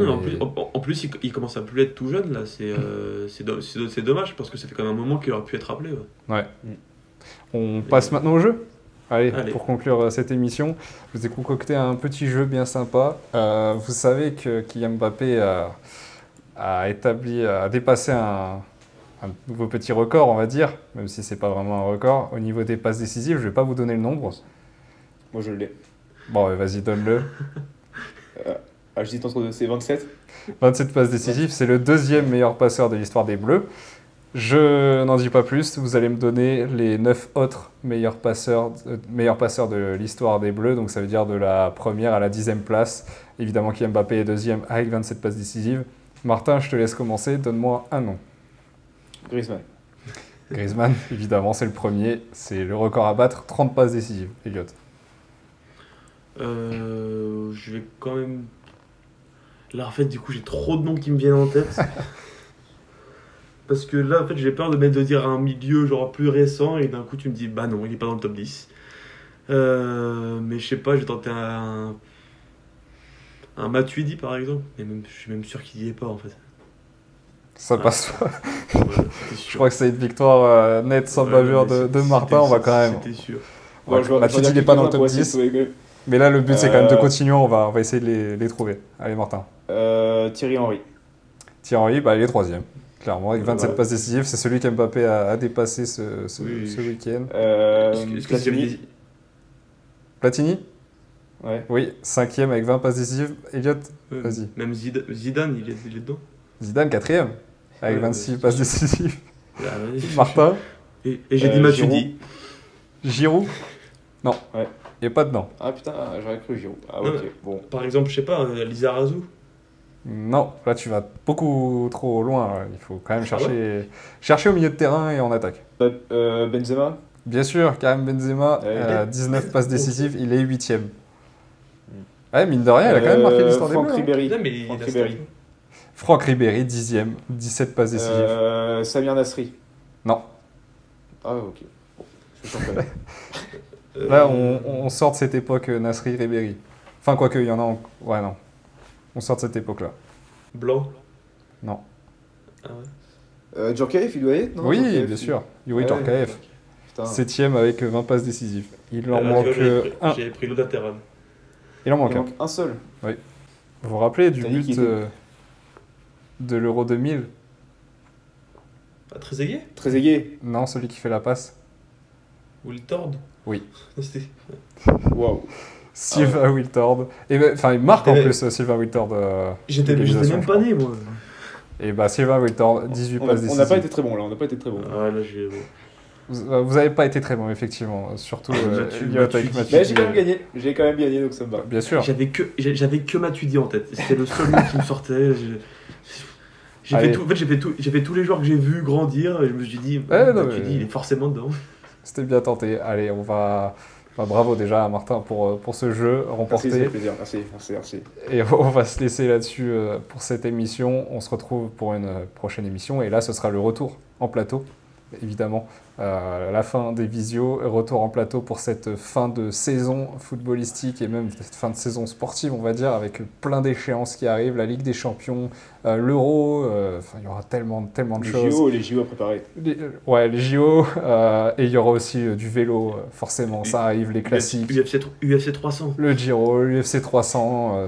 En plus, il commence à plus être tout jeune, là. C'est dommage, parce que ça fait quand même un moment qu'il aurait pu être appelé. Ouais. On passe maintenant au jeu. Allez, pour conclure cette émission, je vous ai concocté un petit jeu bien sympa. Vous savez que Kylian Mbappé a dépassé un nouveau petit record, on va dire, même si c'est pas vraiment un record. Au niveau des passes décisives, je vais pas vous donner le nombre. Moi, je l'ai. Bon, vas-y, donne-le. J'hésite entre c'est 27. 27 passes décisives, c'est le deuxième meilleur passeur de l'histoire des Bleus. Je n'en dis pas plus, vous allez me donner les 9 autres meilleurs passeurs de l'histoire des Bleus, donc ça veut dire de la première à la 10e place. Évidemment, Kylian Mbappé est deuxième avec 27 passes décisives. Martin, je te laisse commencer, donne-moi un nom. Griezmann, évidemment, c'est le premier, c'est le record à battre, 30 passes décisives. Elliot. Je vais quand même... Là, en fait, du coup, j'ai trop de noms qui me viennent en tête. Parce que là, en fait, j'ai peur de dire un milieu genre plus récent et d'un coup, tu me dis, bah non, il n'est pas dans le top 10. Mais je sais pas, je vais tenter un Matuidi, par exemple. Mais je suis même sûr qu'il n'y est pas, en fait. Ça passe pas. Je crois que c'est une victoire nette sans bavure de Martin. On va quand même... C'était sûr. Matuidi n'est pas dans le top 10. Mais là, le but, c'est quand même de continuer. On va essayer de les trouver. Allez, Martin. Thierry Henry. Thierry Henry, il est troisième. Clairement, avec 27 passes décisives, c'est celui qu'Mbappé a dépassé ce week-end. Platini. Platini ? Ouais. Oui, 5e avec 20 passes décisives. Elliot, Ouais, vas-y. Même Zidane, il est dedans. Zidane, 4e avec Ouais, 26 passes décisives. Ah, vas-y. Martin, Et j'ai dit Matuidi. Giroud. Non, Ouais. il n'est pas dedans. Ah putain, j'aurais cru Giroud. Ah Non, ok, bon. Par exemple, je sais pas, Lizarazu. Non, là tu vas beaucoup trop loin. Il faut quand même Ah chercher au milieu de terrain et en attaque. Benzema. Bien sûr, Karim Benzema, 19 passes décisives, il est 8e. Ouais, mine de rien, il a quand même marqué l'histoire des Franck Bleus. Ribéry. Putain, mais il Franck a Ribéry. Franck Ribéry, 10e, 17 passes décisives. Samir Nasri. Non, Ah ok. Bon, je suis champion. là on sort de cette époque Nasri Ribéry. Enfin, quoique, il y en a. Ouais, non. On sort de cette époque-là. Blanc. Non. Ah ouais. Djorkaeff, il doit y être, non Oui, Djorkaeff, bien il- sûr. Yuri Ouais, Djorkaeff, Putain. 7e avec 20 passes décisives. Il en Ah, manque tu vois, un. J'avais pris l'eau latéral. Il en manque Il un. manque un seul. Vous vous rappelez du T'as dit but qu'il était- de l'Euro 2000? Ah, Trezeguet. Trezeguet. Non, celui qui fait la passe. Wiltord. Oui. C'était- Waouh. Sylvain Wiltord. Et enfin, il marque en Et- plus Sylvain Wiltord. J'étais l'égalisation, même je pas crois. né, moi. Et bah Sylvain Wiltord, 18 On passes n'a décisives. pas été très bon là, on n'a pas été très bon. Ah, là, j'ai. Vous avez pas été très bon, effectivement. Surtout Elliot avec Matuidi. Matuidi. Mais j'ai quand même gagné. J'ai quand même gagné, donc ça me va. Bien sûr. J'avais que Matuidi en tête. C'était le seul nom qui me sortait. Allez. J'ai fait tous les joueurs que j'ai vus grandir et je me suis dit, Ouais, non, Matuidi, mais- il est forcément dedans. C'était bien tenté. Allez, on va. Bah, bravo déjà à Martin pour ce jeu Merci, remporté. c'est un plaisir. Merci. Et on va se laisser là-dessus pour cette émission. On se retrouve pour une prochaine émission. Et là, ce sera le retour en plateau, évidemment. La fin des visios, retour en plateau pour cette fin de saison footballistique et même cette fin de saison sportive, on va dire, avec plein d'échéances qui arrivent. La Ligue des Champions, l'Euro, enfin, il y aura tellement de choses. Les JO à préparer. Ouais, les JO. Et il y aura aussi du vélo, forcément. Ça arrive, les classiques. UFC 300. Le Giro, l'UFC 300,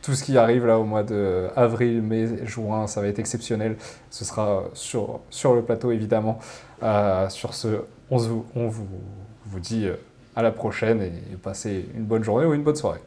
tout ce qui arrive là au mois de avril, mai, juin, ça va être exceptionnel. Ce sera sur le plateau évidemment. Sur ce, on vous dit à la prochaine et passez une bonne journée ou une bonne soirée.